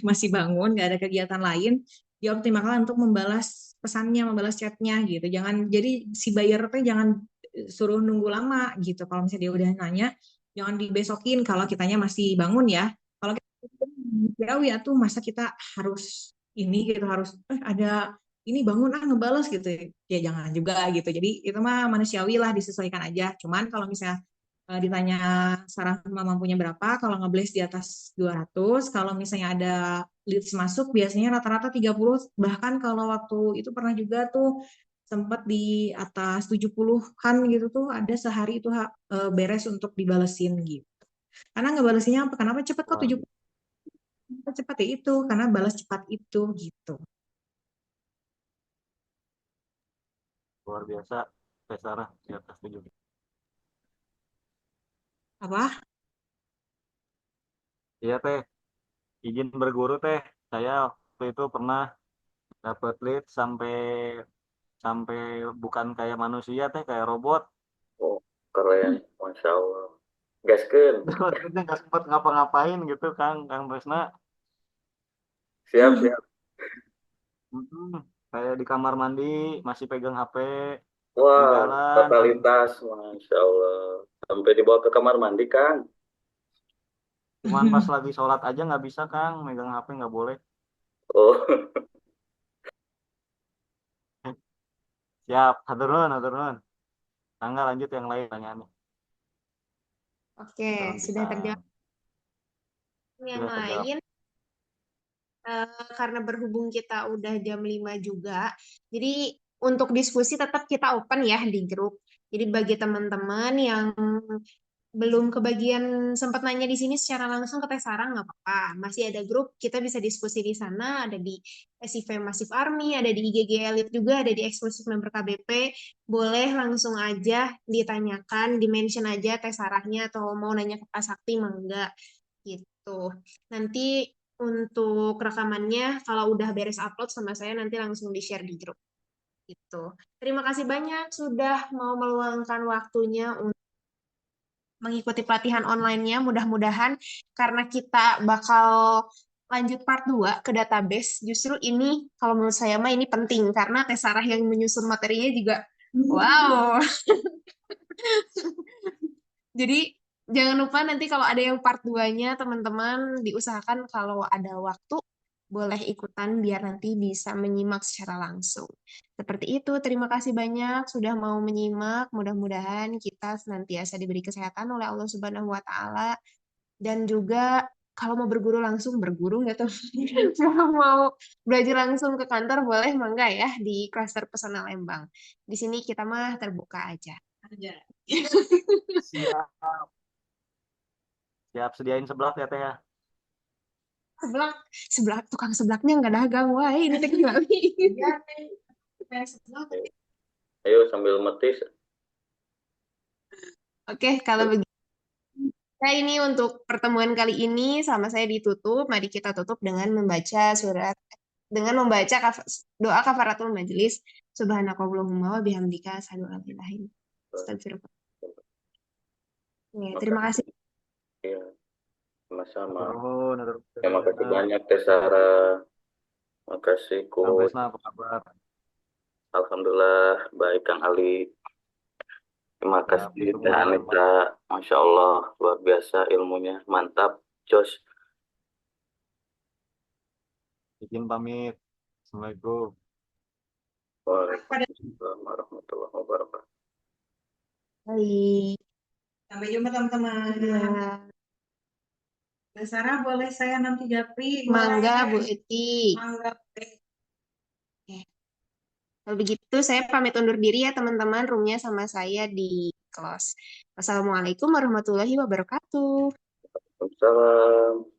masih bangun, nggak ada kegiatan lain, dioptimalkan untuk membalas pesannya, membalas chatnya gitu. Jangan jadi si buyer teh jangan suruh nunggu lama gitu. Kalau misalnya dia udah nanya, jangan dibesokin kalau kitanya masih bangun ya. Kalau kita manusiawi ya tuh masa kita harus ini gitu harus ada ini bangun ngebales gitu ya jangan juga gitu jadi itu mah manusiawi lah disesuaikan aja cuman kalau misalnya ditanya Sarah mampunya berapa kalau ngeblaze di atas 200 kalau misalnya ada leads masuk biasanya rata-rata 30 bahkan kalau waktu itu pernah juga tuh sempat di atas 70-an gitu tuh ada sehari itu beres untuk dibalesin gitu karena ngebalesinya kenapa cepet kok Luar, 70 cepat ya itu karena balas cepat itu gitu luar biasa, Teh Sarah di atas 7. apa Iya Teh, izin berguru Teh. Saya waktu itu pernah dapat lead sampai sampai bukan kayak manusia Teh, kayak robot. Oh, keren, Masya Allah. Gaskeun. Waktu itu nggak sempat ngapa-ngapain gitu Kang, Kang Tresna. Siap, siap. Mm-mm. Kayak di kamar mandi masih pegang HP, di Wah, jalan totalitas, Masya Allah. Sampai dibawa ke kamar mandi, Kang. cuman pas lagi sholat aja nggak bisa Kang, megang HP nggak boleh. Oh, Siap, hatur nuhun, hatur nuhun. Tangga lanjut yang lain tanyaannya. Oke, Belum bisa. sudah terjawab yang Sudah terjawab. lain. Karena berhubung kita udah jam 5 juga, jadi untuk diskusi tetap kita open ya di grup. Jadi bagi teman-teman yang belum kebagian sempat nanya di sini secara langsung ke Teh Sarah nggak apa-apa. Masih ada grup, kita bisa diskusi di sana, ada di SIV Massive Army, ada di IGG Elite juga, ada di eksklusif member KBP. Boleh langsung aja ditanyakan, di-mention aja Teh Sarahnya atau mau nanya ke Pak Sakti mangga gitu. Nanti untuk rekamannya kalau udah beres upload sama saya nanti langsung di-share di grup gitu. Terima kasih banyak sudah mau meluangkan waktunya untuk mengikuti pelatihan online-nya. Mudah-mudahan karena kita bakal lanjut part 2 ke database, justru ini kalau menurut saya mah ini penting karena Teh Sarah yang menyusun materinya juga wow. Jadi jangan lupa nanti kalau ada yang part 2-nya teman-teman diusahakan kalau ada waktu boleh ikutan biar nanti bisa menyimak secara langsung. Seperti itu, terima kasih banyak sudah mau menyimak. Mudah-mudahan kita senantiasa diberi kesehatan oleh Allah Subhanahu wa taala dan juga kalau mau berguru langsung berguru nggak tuh? Kalau mau belajar langsung ke kantor boleh mangga ya di klaster pesona Lembang. Di sini kita mah terbuka aja. Siap, siap sediain sebelah ya Teh ya. Sebelah sebelah tukang seblaknya nggak dagang wah ini teh kembali. ayo sambil metis. Oke, kalau begitu ini untuk pertemuan kali ini sama saya ditutup. Mari kita tutup dengan membaca doa kafaratul majelis. Subhanakallahumma wa bihamdika asyhadu an la ilaha illa anta astaghfiruka. Terima kasih. Makasih. Ya, sama-sama. Hatur nuhun, hatur Terima kasih nuhun. banyak, Teh Sarah. Makasih, Kang Coach. Tresna apa kabar? Alhamdulillah, baik, Kang Ali. Terima Siap, kasih, ditunggu Teh rekaman. Anita. Masya Allah, luar biasa ilmunya. Mantap, Jos. Izin pamit. Assalamualaikum. Waalaikumsalam warahmatullahi wabarakatuh. Baik. sampai jumpa teman-teman Ya, Mbak Sarah boleh saya nanti japri mangga Bu boleh Eti. mangga Oke. Kalau begitu, saya pamit undur diri ya teman-teman. Roomnya sama saya di close. Wassalamualaikum warahmatullahi wabarakatuh. Waalaikumsalam.